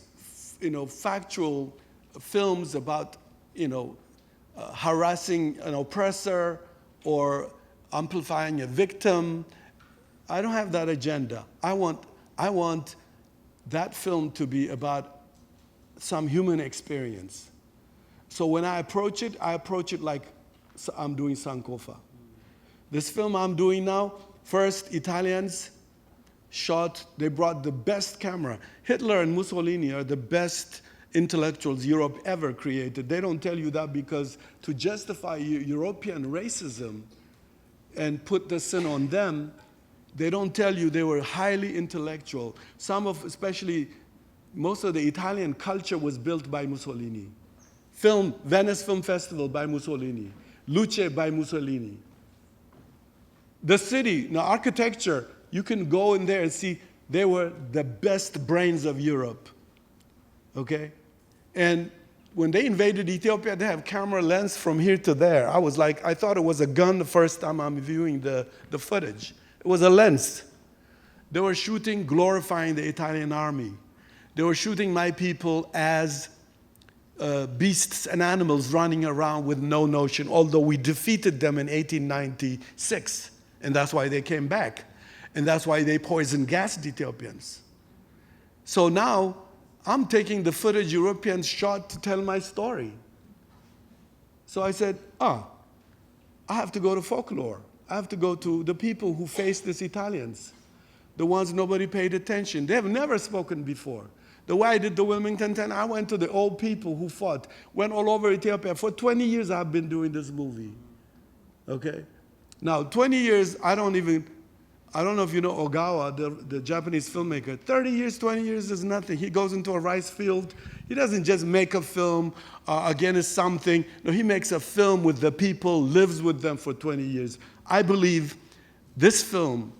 factual films about, harassing an oppressor or amplifying a victim. I don't have that agenda. I want that film to be about some human experience. So when I approach it like I'm doing Sankofa. This film I'm doing now, First, Italians they brought the best camera. Hitler and Mussolini are the best intellectuals Europe ever created. They don't tell you that because to justify European racism and put the sin on them, they don't tell you they were highly intellectual. Especially most of the Italian culture was built by Mussolini. Venice Film Festival by Mussolini. Luce by Mussolini. The city, now architecture, you can go in there and see they were the best brains of Europe. Okay? And when they invaded Ethiopia, they have camera lens from here to there. I thought it was a gun the first time I'm viewing the footage. It was a lens. They were shooting, glorifying the Italian army. They were shooting my people as beasts and animals running around with no notion, although we defeated them in 1896. And that's why they came back. And that's why they poison gassed Ethiopians. So now I'm taking the footage Europeans shot to tell my story. So I said, I have to go to folklore. I have to go to the people who faced these Italians, the ones nobody paid attention. They have never spoken before. The way I did the Wilmington 10, I went to the old people who fought, went all over Ethiopia. For 20 years I've been doing this movie. Okay? Now, 20 years, I don't know if you know Ogawa, the Japanese filmmaker. 30 years, 20 years is nothing. He goes into a rice field. He doesn't just make a film against something. No, he makes a film with the people, lives with them for 20 years. I believe this film,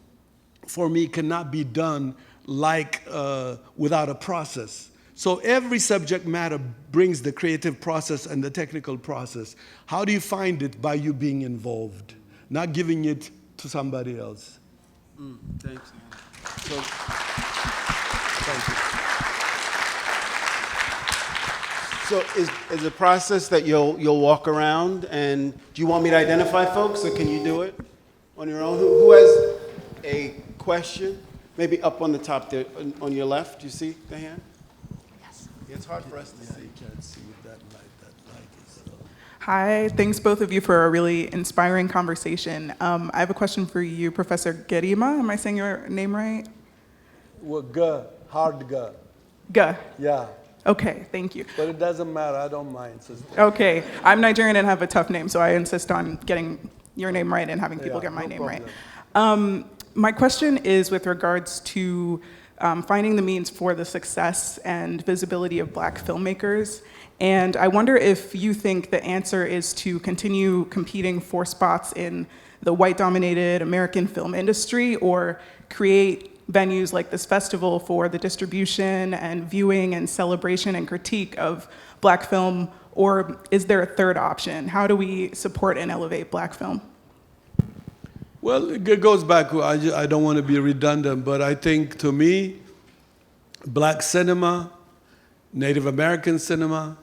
for me, cannot be done without a process. So every subject matter brings the creative process and the technical process. How do you find it? By you being involved, not giving it to somebody else. Thanks. So is a process that you'll walk around, and do you want me to identify folks, or can you do it on your own? Who has a question? Maybe up on the top there, on your left. Do you see the hand? Yes. It's hard for us to see. You can't see with that light. That light is. Hi, thanks both of you for a really inspiring conversation. I have a question for you, Professor Gerima. Am I saying your name right? Well, hard G. G. Yeah. Okay, thank you. But it doesn't matter. I don't mind, sister. Okay, I'm Nigerian and have a tough name, so I insist on getting your name right and having people get my name problem. right. My question is with regards to finding the means for the success and visibility of Black filmmakers. And I wonder if you think the answer is to continue competing for spots in the white-dominated American film industry, or create venues like this festival for the distribution and viewing and celebration and critique of Black film, or is there a third option? How do we support and elevate Black film? Well, it goes back, I don't want to be redundant, but I think to me, Black cinema, Native American cinema,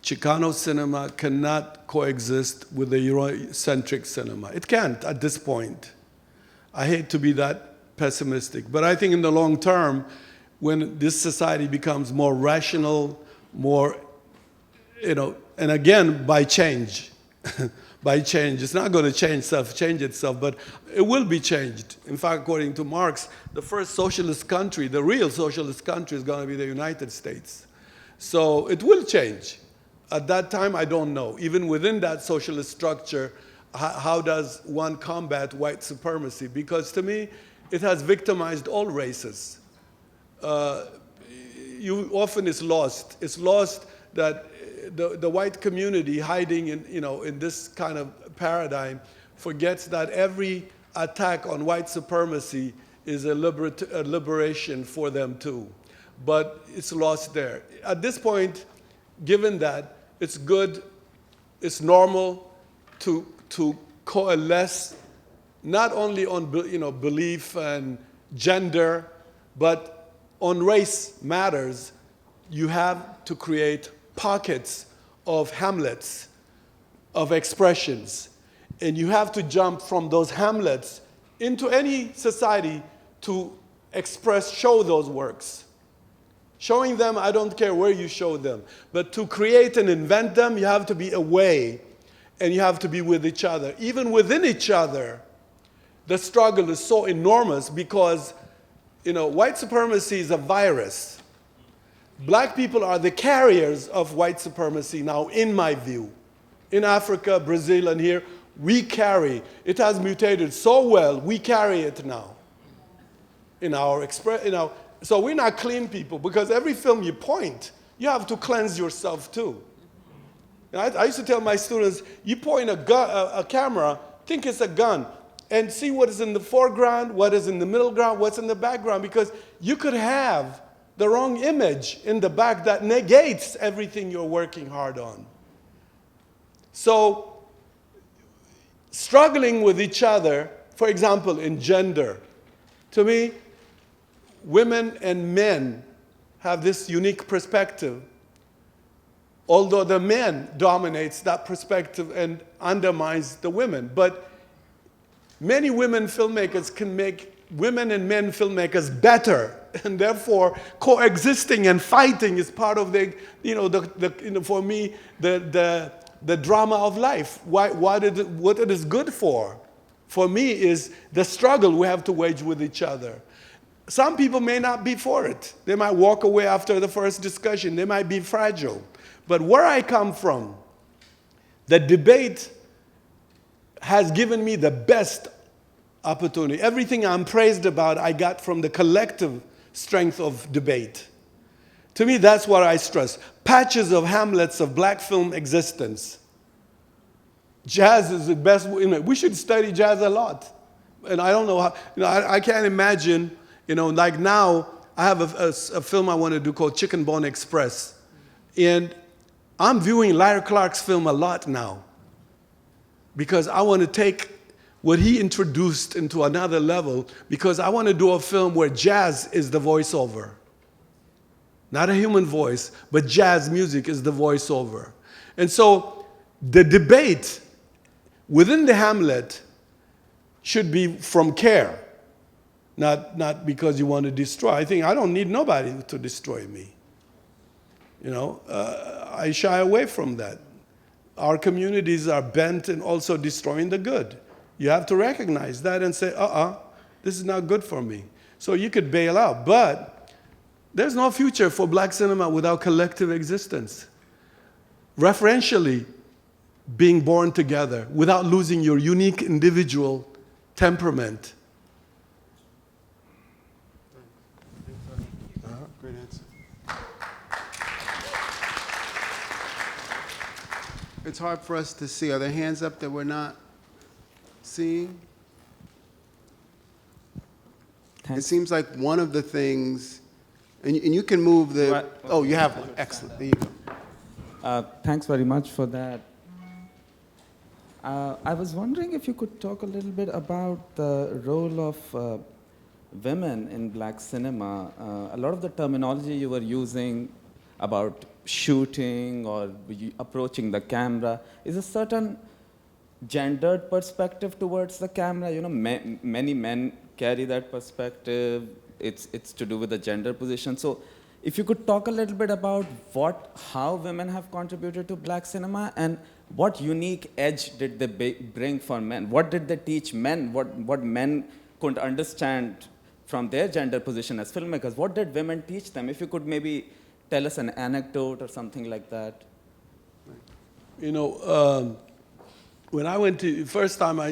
Chicano cinema cannot coexist with the Eurocentric cinema. It can't at this point. I hate to be that pessimistic, but I think in the long term, when this society becomes more rational, more, and again, by change, by change. It's not going to change itself, but it will be changed. In fact, according to Marx, the first socialist country, the real socialist country, is going to be the United States. So it will change. At that time, I don't know. Even within that socialist structure, how does one combat white supremacy? Because to me, it has victimized all races. Often it's lost. It's lost that the white community hiding in this kind of paradigm forgets that every attack on white supremacy is a liberation for them too. But it's lost there. At this point, given that, it's good, it's normal to coalesce not only on belief and gender, but on race matters. You have to create pockets of hamlets, of expressions. And you have to jump from those hamlets into any society to show those works. Showing them, I don't care where you show them. But to create and invent them, you have to be away, and you have to be with each other. Even within each other, the struggle is so enormous because, white supremacy is a virus. Black people are the carriers of white supremacy now, in my view. In Africa, Brazil, and here, we carry. It has mutated so well, we carry it now. So we're not clean people, because every film you point, you have to cleanse yourself too. I used to tell my students, you point a camera, think it's a gun, and see what is in the foreground, what is in the middle ground, what's in the background, because you could have the wrong image in the back that negates everything you're working hard on. So, struggling with each other, for example, in gender, to me, women and men have this unique perspective, although the men dominates that perspective and undermines the women. But many women filmmakers can make women and men filmmakers better, and therefore coexisting and fighting is part of for me, the drama of life. What it is good for me, is the struggle we have to wage with each other. Some people may not be for it. They might walk away after the first discussion. They might be fragile. But where I come from, the debate has given me the best opportunity. Everything I'm praised about, I got from the collective strength of debate. To me, that's what I stress. Patches of Hamlets of black film existence. Jazz is the best. We should study jazz a lot. And I don't know how, I can't imagine, like now, I have a film I want to do called Chicken Bone Express. And I'm viewing Larry Clark's film a lot now, because I want to take what he introduced into another level, because I want to do a film where jazz is the voiceover. Not a human voice, but jazz music is the voiceover. And so the debate within the Hamlet should be from care, not because you want to destroy. I don't need nobody to destroy me. I shy away from that. Our communities are bent in also destroying the good. You have to recognize that and say, this is not good for me. So you could bail out, but there's no future for black cinema without collective existence. Referentially being born together without losing your unique individual temperament. Great answer. It's hard for us to see. Are there hands up that we're not seeing? Thanks. It seems like one of the things, and you can move the, oh, you have one. Excellent. There you go. Thanks very much for that. I was wondering if you could talk a little bit about the role of women in black cinema. A lot of the terminology you were using about shooting or approaching the camera is a certain gendered perspective towards the camera. Many men carry that perspective. It's to do with the gender position. So if you could talk a little bit about how women have contributed to black cinema, and what unique edge did they bring for men? What did they teach men? What men couldn't understand from their gender position as filmmakers? What did women teach them? If you could maybe tell us an anecdote or something like that. When I went to, first time, I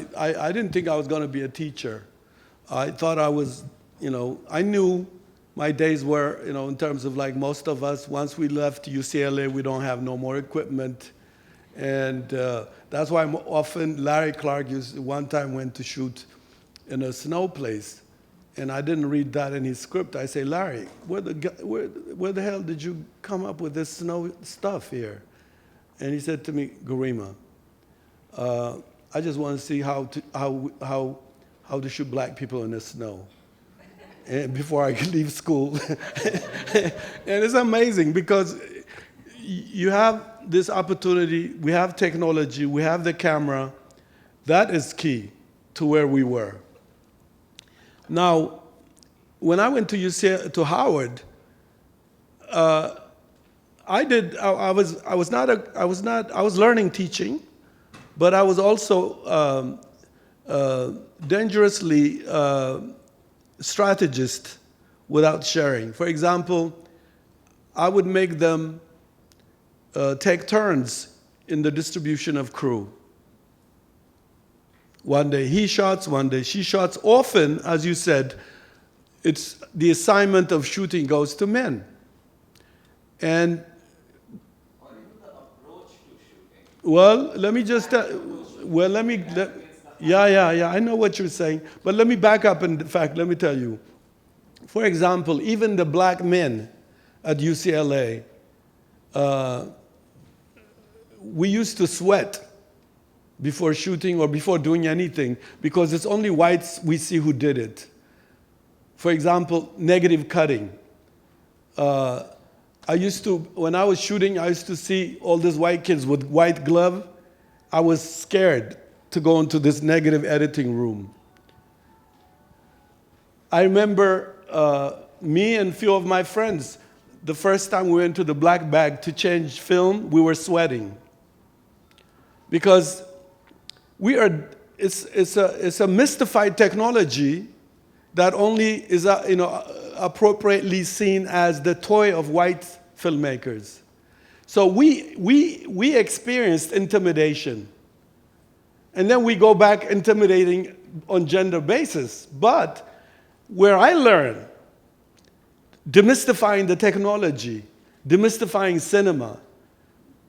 didn't think I was going to be a teacher. I thought I was, I knew my days were, in terms of like most of us, once we left UCLA, we don't have no more equipment. And that's why Larry Clark one time went to shoot in a snow place. And I didn't read that in his script. I say, Larry, where the hell did you come up with this snow stuff here? And he said to me, Gerima, I just want to see how to shoot black people in the snow, and before I could leave school. And it's amazing because you have this opportunity, we have technology, we have the camera. That is key to where we were. Now, when I went to Howard, I was learning teaching, but I was also dangerously strategist without sharing. For example, I would make them take turns in the distribution of crew. One day he shots, one day she shots. Often, as you said, it's the assignment of shooting goes to men. And Or even the approach to shooting. well, let me just yeah, I know what you're saying, but let me back up. In fact, let me tell you. For example, even the black men at UCLA, we used to sweat before shooting or before doing anything because it's only whites we see who did it. For example, negative cutting. When I was shooting, I used to see all these white kids with white glove. I was scared to go into this negative editing room. I remember me and a few of my friends, the first time we went to the black bag to change film, we were sweating. Because it's a mystified technology that only is appropriately seen as the toy of white filmmakers. So we experienced intimidation. And then we go back intimidating on gender basis. But where I learned demystifying the technology, demystifying cinema,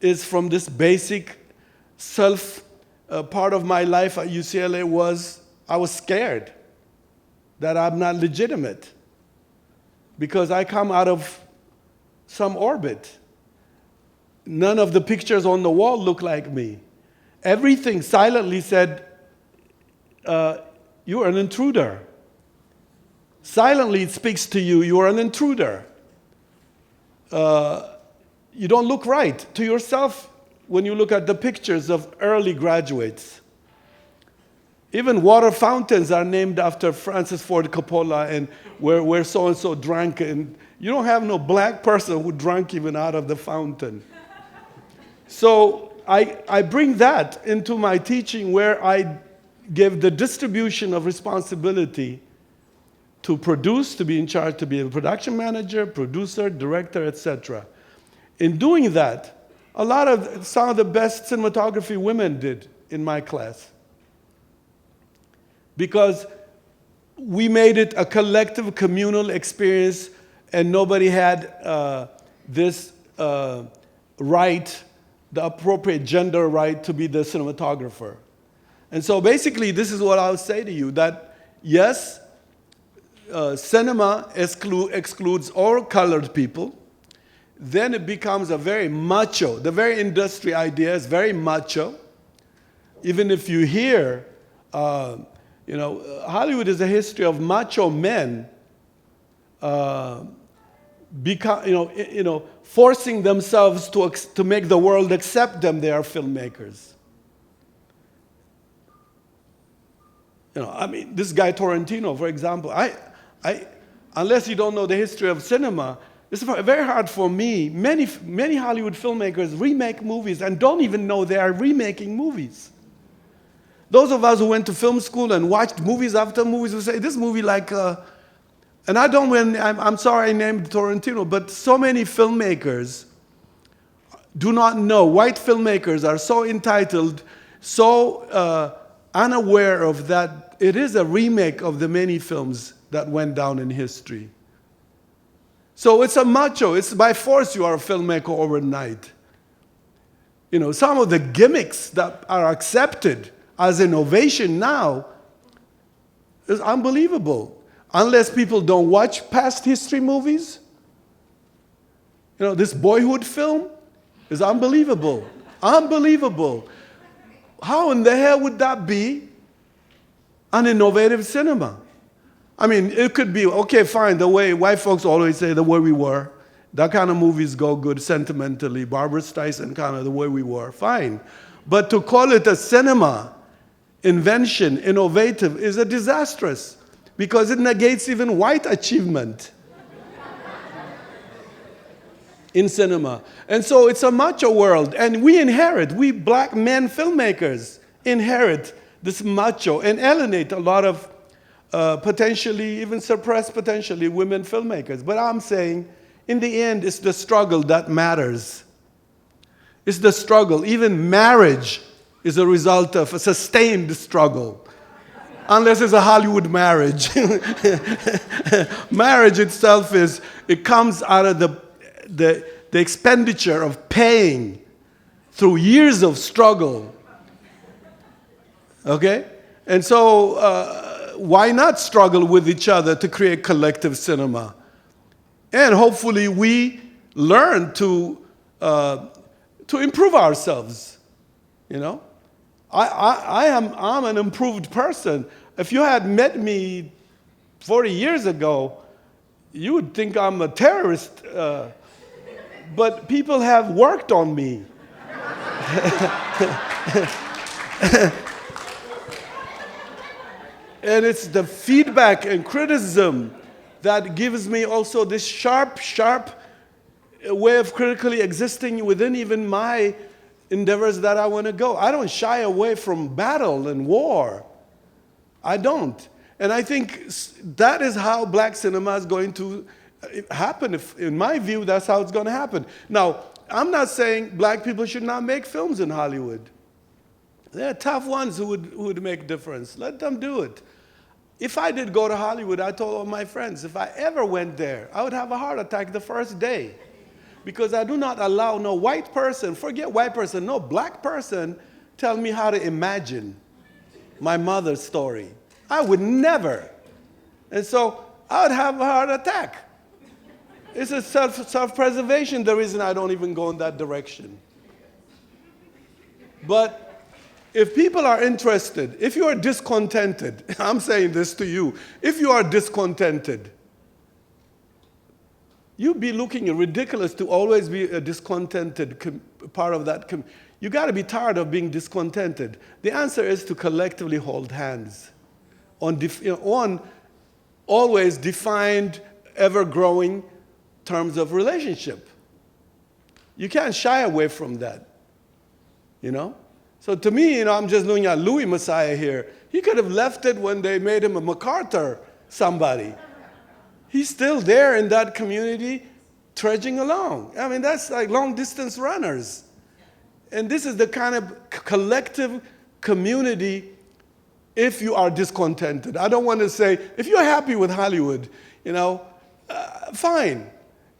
is from this basic part of my life at UCLA was I was scared that I'm not legitimate because I come out of some orbit. None of the pictures on the wall look like me. Everything silently said, you're an intruder. Silently it speaks to you, you're an intruder. You don't look right to yourself when you look at the pictures of early graduates. Even water fountains are named after Francis Ford Coppola and where so-and-so drank. And you don't have no black person who drank even out of the fountain. So I bring that into my teaching where I give the distribution of responsibility to produce, to be in charge, to be a production manager, producer, director, etc. In doing that, some of the best cinematography women did in my class. Because we made it a collective, communal experience, and nobody had this right, the appropriate gender right to be the cinematographer. And so basically, this is what I would say to you, that yes, cinema excludes all colored people. Then it becomes a very macho. The very industry idea is very macho. Even if you hear, Hollywood is a history of macho men forcing themselves to make the world accept them. They are filmmakers. This guy Tarantino, for example, unless you don't know the history of cinema, it's very hard for me. Many Hollywood filmmakers remake movies and don't even know they are remaking movies. Those of us who went to film school and watched movies after movies will say, this movie and I'm sorry I named Tarantino, but so many filmmakers do not know. White filmmakers are so entitled, so unaware of that. It is a remake of the many films that went down in history. So it's a macho. It's by force you are a filmmaker overnight. Some of the gimmicks that are accepted as innovation now is unbelievable. Unless people don't watch past history movies. This Boyhood film is unbelievable. Unbelievable. How in the hell would that be an innovative cinema? It could be, okay, fine, the way white folks always say, the way we were. That kind of movies go good sentimentally. Barbra Streisand, kind of the way we were, fine. But to call it a cinema invention, innovative, is a disastrous because it negates even white achievement in cinema. And so it's a macho world. And we black men filmmakers, inherit this macho, and alienate a lot of potentially, even suppress potentially women filmmakers. But I'm saying, in the end, it's the struggle that matters. It's the struggle. Even marriage is a result of a sustained struggle, unless it's a Hollywood marriage. Marriage itself it comes out of the expenditure of paying through years of struggle. Okay? And so why not struggle with each other to create collective cinema? And hopefully we learn to improve ourselves, you know? I'm an improved person. If you had met me 40 years ago, you would think I'm a terrorist. But people have worked on me. And it's the feedback and criticism that gives me also this sharp way of critically existing within even my endeavors that I want to go. I don't shy away from battle and war. I don't. And I think that is how black cinema is going to happen. In my view, that's how it's going to happen. Now, I'm not saying black people should not make films in Hollywood. There are tough ones who would make a difference. Let them do it. If I did go to Hollywood, I told all my friends, if I ever went there, I would have a heart attack the first day. Because I do not allow no white person, forget white person, no black person, tell me how to imagine my mother's story. I would never. And so I would have a heart attack. It's a self-preservation, the reason I don't even go in that direction. But if people are interested, if you are discontented, I'm saying this to you, if you are discontented, you'd be looking ridiculous to always be a discontented part of that. You got to be tired of being discontented. The answer is to collectively hold hands on always defined, ever-growing terms of relationship. You can't shy away from that, you know? So to me, I'm just looking at Louis Messiah here. He could have left it when they made him a MacArthur somebody. He's still there in that community, trudging along. I mean, that's like long-distance runners. And this is the kind of collective community if you are discontented. I don't want to say, if you're happy with Hollywood, fine.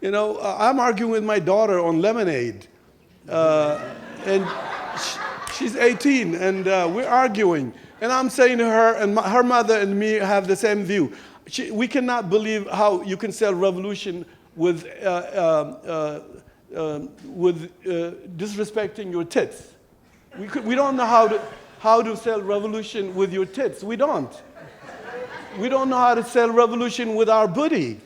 I'm arguing with my daughter on Lemonade. And she's 18, and we're arguing. And I'm saying to her, and her mother and me have the same view. We cannot believe how you can sell revolution with disrespecting your tits. We don't know how to sell revolution with your tits. We don't. We don't know how to sell revolution with our booty.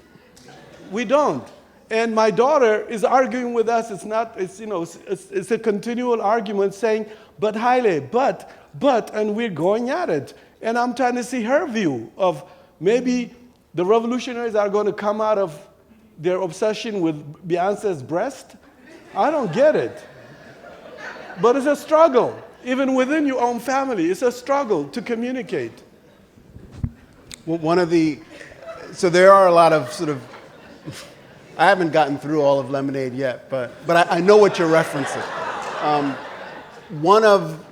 We don't. And my daughter is arguing with us. It's a continual argument saying, but Haile, but, and we're going at it. And I'm trying to see her view of maybe the revolutionaries are going to come out of their obsession with Beyonce's breast. I don't get it. But it's a struggle. Even within your own family, it's a struggle to communicate. Well, so there are a lot of sort of, I haven't gotten through all of Lemonade yet, but I know what you're referencing. One of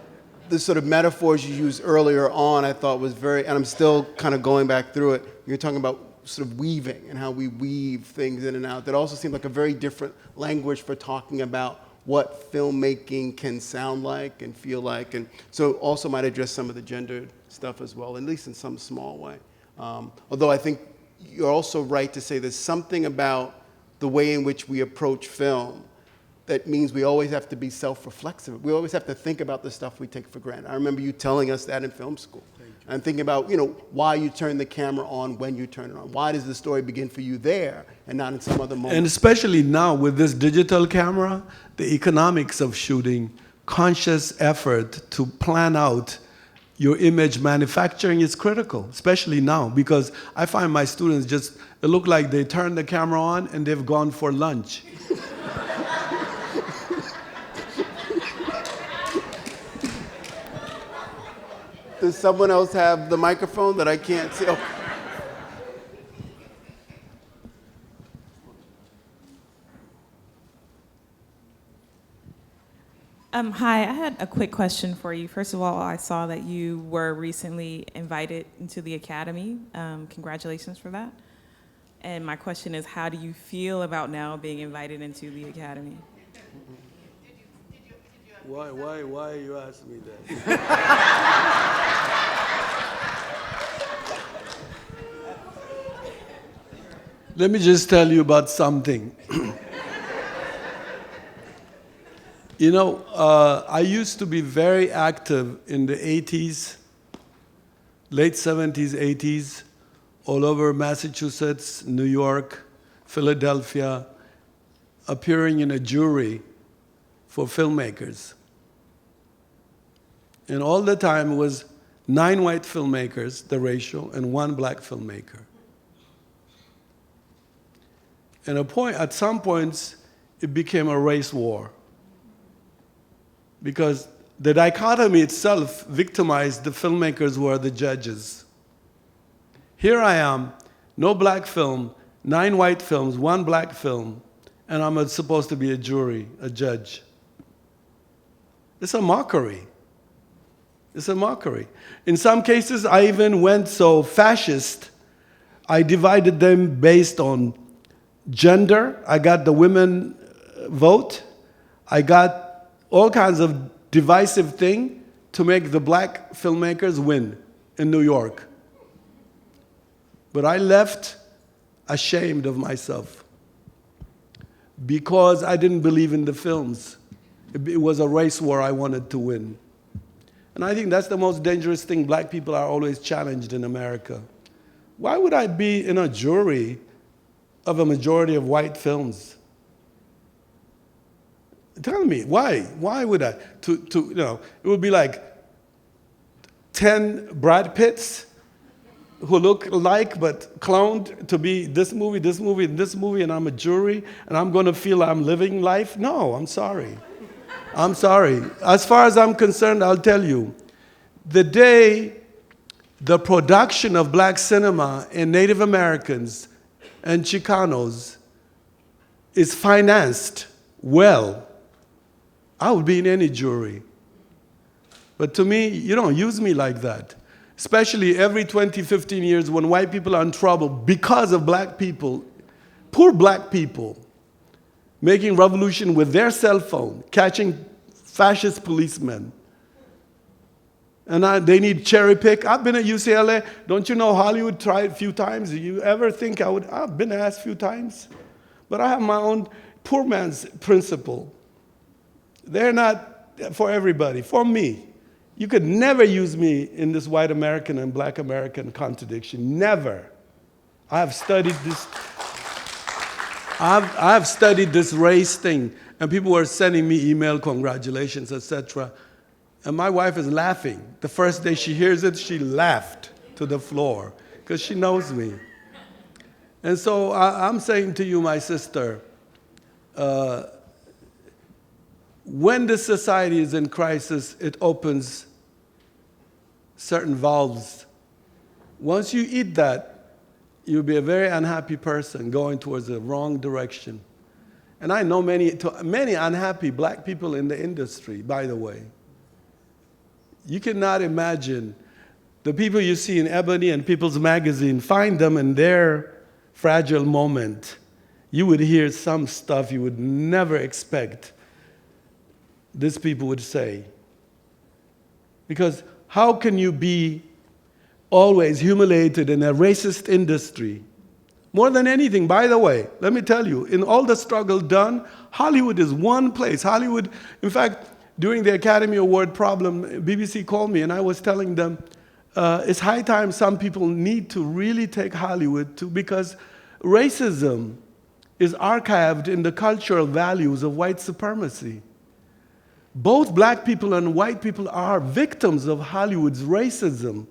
the sort of metaphors you used earlier on, I thought was and I'm still kind of going back through it. You're talking about sort of weaving and how we weave things in and out. That also seemed like a very different language for talking about what filmmaking can sound like and feel like. And so also might address some of the gendered stuff as well, at least in some small way. Although I think you're also right to say there's something about the way in which we approach film that means we always have to be self-reflexive. We always have to think about the stuff we take for granted. I remember you telling us that in film school. And thinking about, why you turn the camera on when you turn it on. Why does the story begin for you there and not in some other moment? And especially now with this digital camera, the economics of shooting, conscious effort to plan out your image manufacturing is critical, especially now, because I find my students it look like they turn the camera on and they've gone for lunch. Does someone else have the microphone that I can't see? Oh. Hi, I had a quick question for you. First of all, I saw that you were recently invited into the Academy. Congratulations for that. And my question is, how do you feel about now being invited into the Academy? Why you ask me that? Let me just tell you about something. You know, I used to be very active in the 80s, late 70s, 80s, all over Massachusetts, New York, Philadelphia, appearing in a jury for filmmakers. And all the time was 9 white filmmakers, the ratio, and 1 black filmmaker. And at some points, it became a race war, because the dichotomy itself victimized the filmmakers who are the judges. Here I am, no black film, 9 white films, 1 black film, and I'm supposed to be a jury, a judge. It's a mockery. It's a mockery. In some cases, I even went so fascist, I divided them based on gender. I got the women vote. I got all kinds of divisive thing to make the black filmmakers win in New York. But I left ashamed of myself because I didn't believe in the films. It was a race war I wanted to win. And I think that's the most dangerous thing. Black people are always challenged in America. Why would I be in a jury of a majority of white films? Tell me, why? Why would I? It would be like 10 Brad Pitts who look alike but cloned to be this movie, and this movie, and I'm a jury, and I'm going to feel I'm living life? No, I'm sorry. I'm sorry. As far as I'm concerned, I'll tell you, the day the production of black cinema in Native Americans and Chicanos is financed well, I would be in any jury. But to me, you don't use me like that. Especially every 20, 15 years when white people are in trouble because of black people, poor black people, making revolution with their cell phone, catching fascist policemen. And they need cherry pick. I've been at UCLA. Don't you know Hollywood tried a few times? Do you ever think I would? I've been asked a few times. But I have my own poor man's principle. They're not for everybody, for me. You could never use me in this white American and black American contradiction. Never. I have studied this. I've studied this race thing, and people were sending me email, congratulations, etc. And my wife is laughing. The first day she hears it, she laughed to the floor because she knows me. And so I'm saying to you, my sister, when the society is in crisis, it opens certain valves. Once you eat that, you'll be a very unhappy person going towards the wrong direction. And I know many unhappy black people in the industry, by the way. You cannot imagine the people you see in Ebony and People's Magazine, find them in their fragile moment. You would hear some stuff you would never expect these people would say. Because how can you be always humiliated in a racist industry? More than anything, by the way, let me tell you, in all the struggle done, Hollywood is one place. Hollywood, in fact, during the Academy Award problem, BBC called me and I was telling them, it's high time some people need to really take Hollywood to, because racism is archived in the cultural values of white supremacy. Both black people and white people are victims of Hollywood's racism,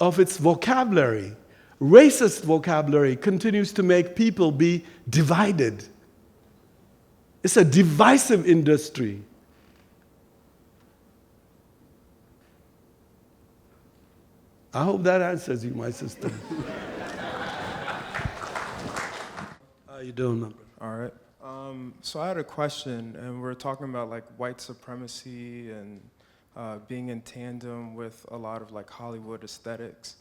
of its vocabulary. Racist vocabulary continues to make people be divided. It's a divisive industry. I hope that answers you, my sister. How you doing, man? All right. So I had a question, and we're talking about like white supremacy and being in tandem with a lot of like Hollywood aesthetics.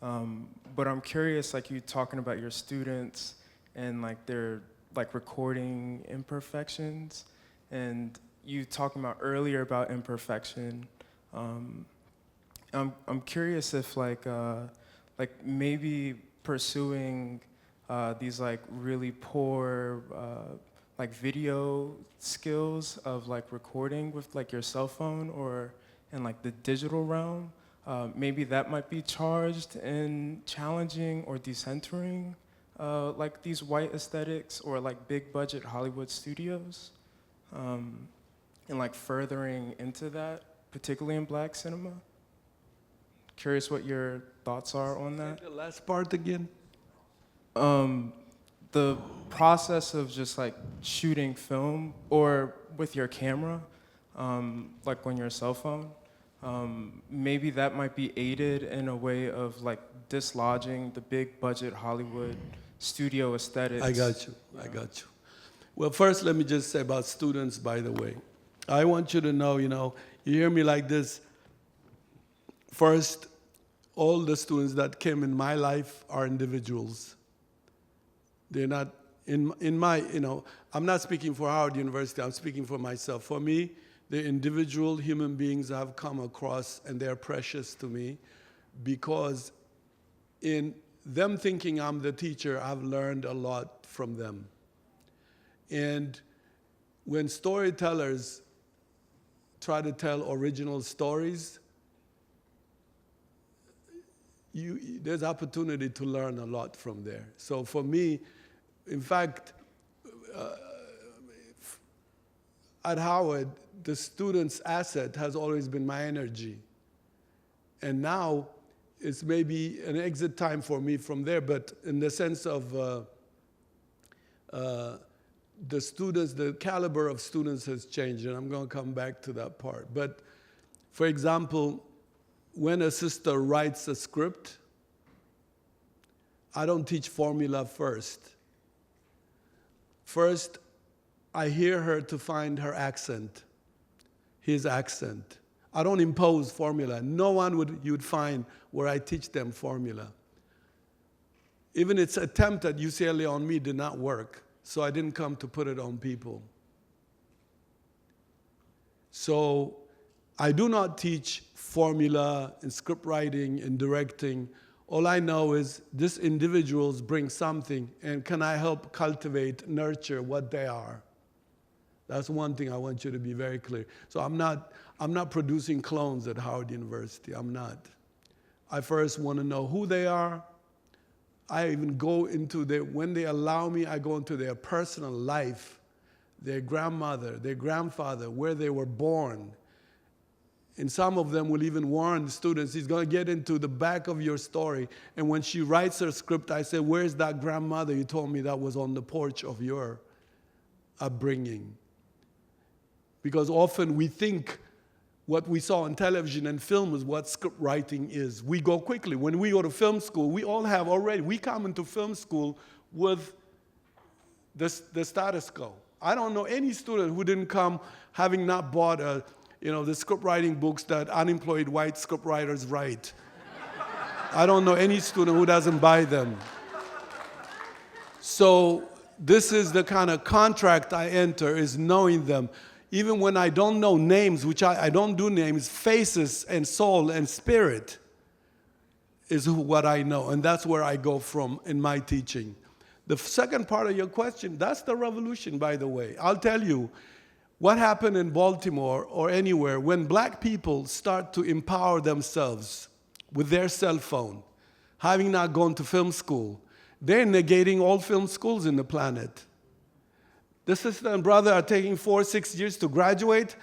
But I'm curious, like you talking about your students and like their like recording imperfections, and you talking about earlier about imperfection. I'm curious if like maybe pursuing these like really poor like video skills of like recording with like your cell phone or in like the digital realm, maybe that might be charged in challenging or decentering like these white aesthetics or like big budget Hollywood studios, and like furthering into that, particularly in Black cinema. Curious what your thoughts are on that. The last part again? The process of just like shooting film or with your camera, like on your cell phone, maybe that might be aided in a way of like dislodging the big budget Hollywood studio aesthetics. I got you. Well, first, let me just say about students, by the way. I want you to know, you hear me like this. First, all the students that came in my life are individuals. They're not, in my, I'm not speaking for Howard University, I'm speaking for myself. For me, they're individual human beings I've come across, and they're precious to me because in them thinking I'm the teacher, I've learned a lot from them. And when storytellers try to tell original stories, there's opportunity to learn a lot from there. So for me, in fact, at Howard, the student's asset has always been my energy. And now it's maybe an exit time for me from there, but in the sense of the students, the caliber of students has changed, and I'm going to come back to that part. But for example, when a sister writes a script, I don't teach formula first. First, I hear her to find her accent, his accent. I don't impose formula. No one you'd find where I teach them formula. Even its attempt at UCLA on me did not work, so I didn't come to put it on people. So I do not teach formula in script writing and directing. All I know is these individuals bring something, and can I help cultivate, nurture what they are? That's one thing I want you to be very clear. So I'm not producing clones at Howard University. I'm not. I first want to know who they are. I even go into when they allow me, I go into their personal life, their grandmother, their grandfather, where they were born. And some of them will even warn the students, he's going to get into the back of your story. And when she writes her script, I say, where's that grandmother you told me that was on the porch of your upbringing? Because often we think what we saw on television and film is what script writing is. We go quickly. When we go to film school, we come into film school with the status quo. I don't know any student who didn't come having not bought the script writing books that unemployed white script writers write. I don't know any student who doesn't buy them. So this is the kind of contract I enter, is knowing them. Even when I don't know names, which I don't do names, faces and soul and spirit is what I know. And that's where I go from in my teaching. The second part of your question, that's the revolution, by the way. I'll tell you what happened in Baltimore or anywhere when black people start to empower themselves with their cell phone, having not gone to film school. They're negating all film schools in the planet. The sister and brother are taking 4-6 years to graduate.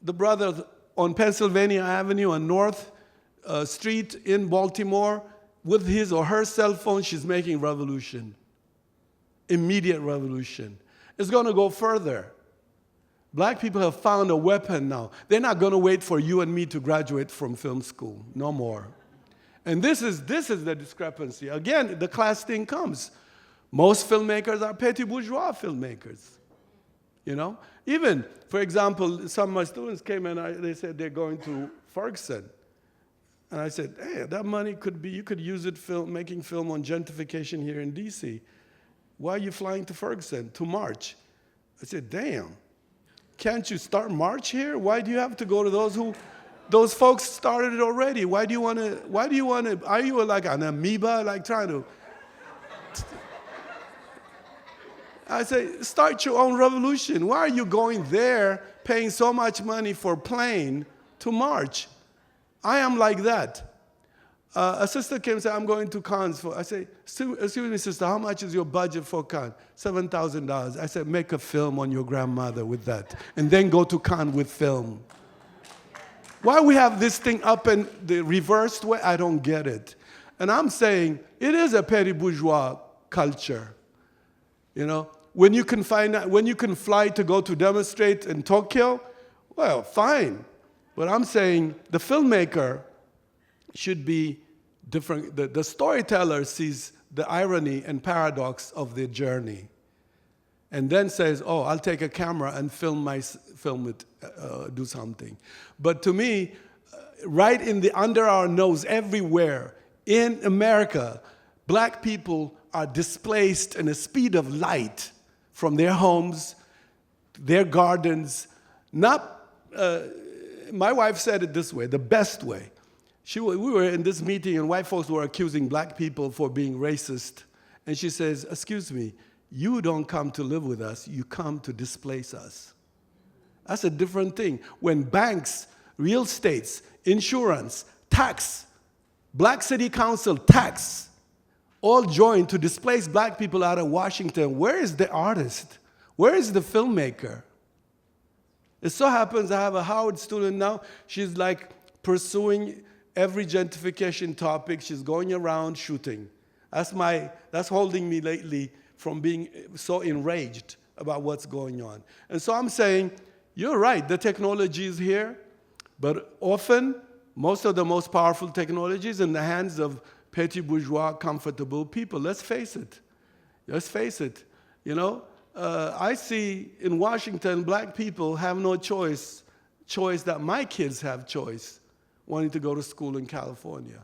The brother on Pennsylvania Avenue on North Street in Baltimore, with his or her cell phone, she's making revolution. Immediate revolution. It's going to go further. Black people have found a weapon now. They're not going to wait for you and me to graduate from film school. No more. And this is the discrepancy. Again, the class thing comes. Most filmmakers are petty bourgeois filmmakers. You know? Even, for example, some of my students came and they said they're going to Ferguson. And I said, hey, that money could be, you could use it making film on gentrification here in DC. Why are you flying to Ferguson to march? I said, damn, can't you start march here? Why do you have to go to those folks started it already? Why do you want to, are you like an amoeba, like trying to, I say, start your own revolution. Why are you going there, paying so much money for a plane to march? I am like that. A sister came and said, I'm going to Cannes. I say, excuse me, sister, how much is your budget for Cannes? $7,000. I said, make a film on your grandmother with that, and then go to Cannes with film. Why we have this thing up in the reversed way, I don't get it. And I'm saying, it is a petty bourgeois culture. You know, when you can fly to go to demonstrate in Tokyo, well, fine. But I'm saying the filmmaker should be different. The storyteller sees the irony and paradox of their journey, and then says, "Oh, I'll take a camera and film it, do something." But to me, right under our nose, everywhere in America, black people are displaced in the speed of light from their homes, their gardens. My wife said it this way, the best way. We were in this meeting and white folks were accusing black people for being racist. And she says, excuse me, you don't come to live with us, you come to displace us. That's a different thing. When banks, real estates, insurance, tax, black city council, tax, all join to displace black people out of Washington, where is the artist? Where is the filmmaker? It so happens I have a Howard student now. She's like pursuing every gentrification topic. She's going around shooting. That's holding me lately from being so enraged about what's going on. And so I'm saying, you're right, the technology is here, but often most of the most powerful technology is in the hands of petty bourgeois, comfortable people. Let's face it. Let's face it. You know, I see in Washington, black people have no choice that my kids have choice, wanting to go to school in California.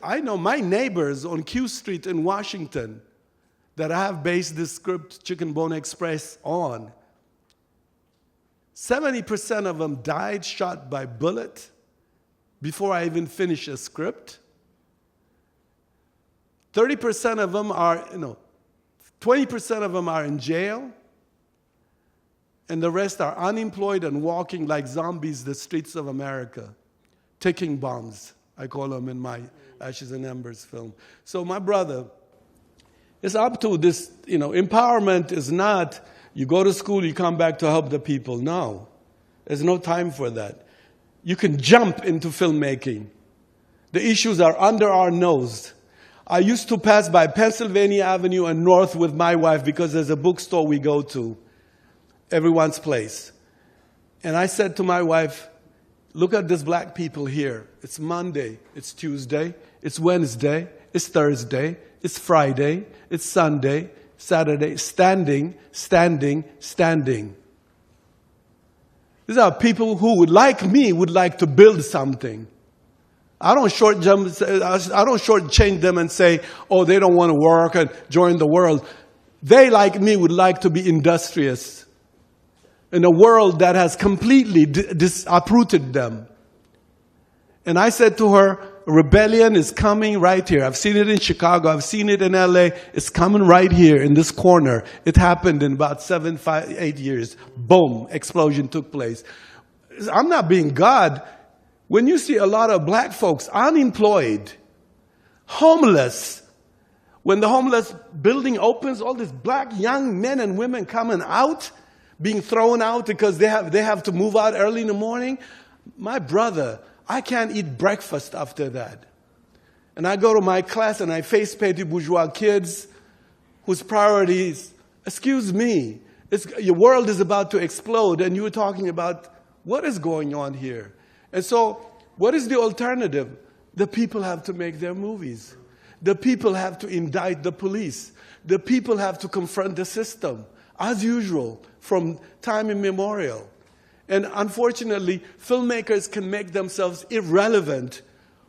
I know my neighbors on Q Street in Washington that I have based this script, Chicken Bone Express, on. 70% of them died shot by bullet before I even finished a script. 30% of them are, 20% of them are in jail, and the rest are unemployed and walking like zombies the streets of America, ticking bombs, I call them in my Ashes and Embers film. So my brother, it's up to this, empowerment is not, you go to school, you come back to help the people. No, there's no time for that. You can jump into filmmaking. The issues are under our nose. I used to pass by Pennsylvania Avenue and North with my wife because there's a bookstore we go to, Everyone's Place. And I said to my wife, look at these black people here. It's Monday, it's Tuesday, it's Wednesday, it's Thursday, it's Friday, it's Sunday, Saturday, standing, standing, standing. These are people who would like to build something. I don't shortchange them and say, oh, they don't want to work and join the world. They, like me, would like to be industrious in a world that has completely uprooted them. And I said to her, rebellion is coming right here. I've seen it in Chicago. I've seen it in LA. It's coming right here in this corner. It happened in about 8 years. Boom, explosion took place. I'm not being God. When you see a lot of black folks unemployed, homeless, when the homeless building opens, all these black young men and women coming out, being thrown out because they have to move out early in the morning. My brother, I can't eat breakfast after that. And I go to my class and I face petty bourgeois kids whose priorities, excuse me, your world is about to explode and you were talking about what is going on here. And so, what is the alternative? The people have to make their movies. The people have to indict the police. The people have to confront the system, as usual, from time immemorial. And unfortunately, filmmakers can make themselves irrelevant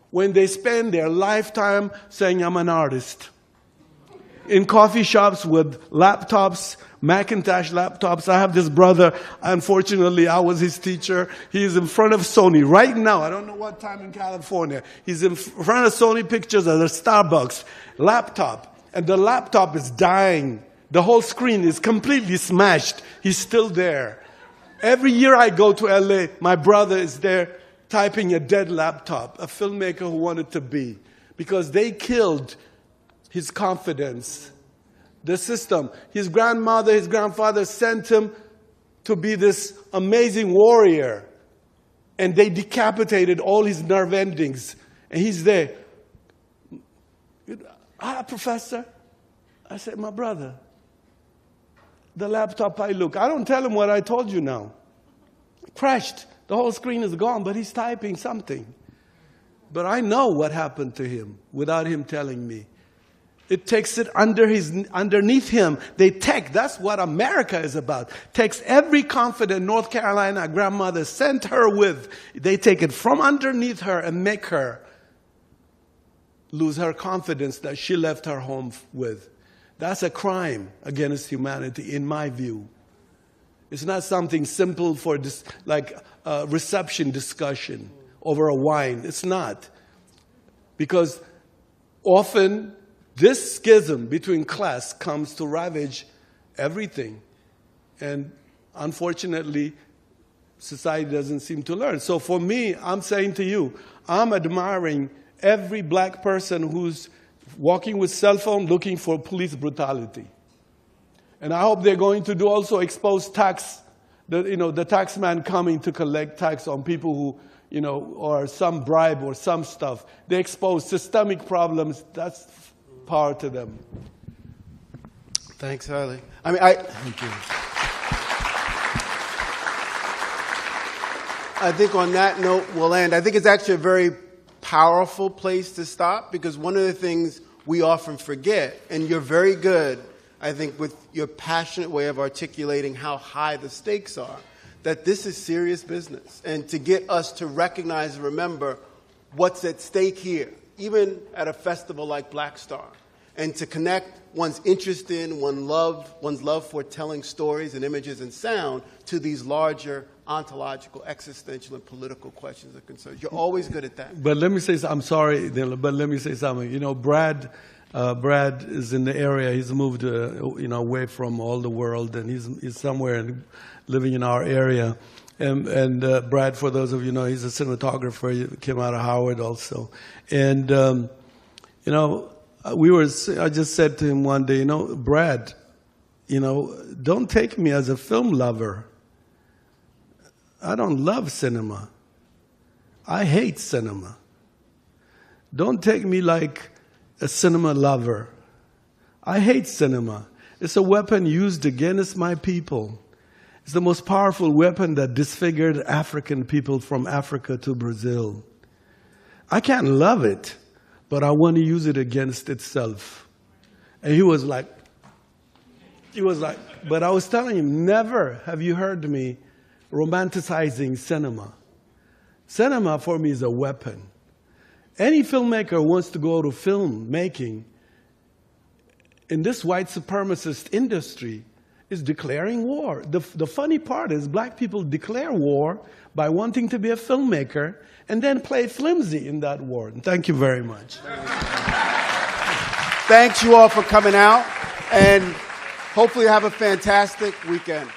when they spend their lifetime saying, I'm an artist. In coffee shops with laptops, Macintosh laptops. I have this brother, unfortunately, I was his teacher. He's in front of Sony right now. I don't know what time in California. He's in front of Sony Pictures at a Starbucks laptop. And the laptop is dying. The whole screen is completely smashed. He's still there. Every year I go to LA, my brother is there typing a dead laptop, a filmmaker who wanted to be, because they killed his confidence. The system. His grandmother, his grandfather sent him to be this amazing warrior. And they decapitated all his nerve endings. And he's there. Professor. I said, my brother, the laptop I don't tell him what I told you now. Crashed. The whole screen is gone, but he's typing something. But I know what happened to him without him telling me. It takes it underneath him. That's what America is about. Takes every confident North Carolina grandmother sent her with. They take it from underneath her and make her lose her confidence that she left her home with. That's a crime against humanity, in my view. It's not something simple for reception discussion over a wine. It's not. Because often this schism between class comes to ravage everything. And unfortunately, society doesn't seem to learn. So for me, I'm saying to you, I'm admiring every black person who's walking with cell phone looking for police brutality. And I hope they're going to also expose the tax man coming to collect tax on people who, or some bribe or some stuff. They expose systemic problems. That's power to them. Thanks, Haile. Thank you. I think on that note, we'll end. I think it's actually a very powerful place to stop, because one of the things we often forget, and you're very good, I think, with your passionate way of articulating how high the stakes are, that this is serious business. And to get us to recognize and remember what's at stake here, even at a festival like BlackStar, and to connect one's interest in, one's love for telling stories and images and sound to these larger ontological, existential, and political questions and concerns. You're always good at that. But let me say, I'm sorry, but let me say something. Brad is in the area. He's moved, away from all the world, and he's somewhere living in our area. And Brad, for those of you who know, he's a cinematographer. He came out of Howard also. And, I just said to him one day, Brad, don't take me as a film lover. I don't love cinema. I hate cinema. Don't take me like a cinema lover. I hate cinema. It's a weapon used against my people. It's the most powerful weapon that disfigured African people from Africa to Brazil. I can't love it, but I want to use it against itself. And he was like, but I was telling him, never have you heard me romanticizing cinema. Cinema for me is a weapon. Any filmmaker who wants to go to film making in this white supremacist industry is declaring war. The funny part is black people declare war by wanting to be a filmmaker and then play flimsy in that war. And thank you very much. Thanks you all for coming out, and hopefully have a fantastic weekend.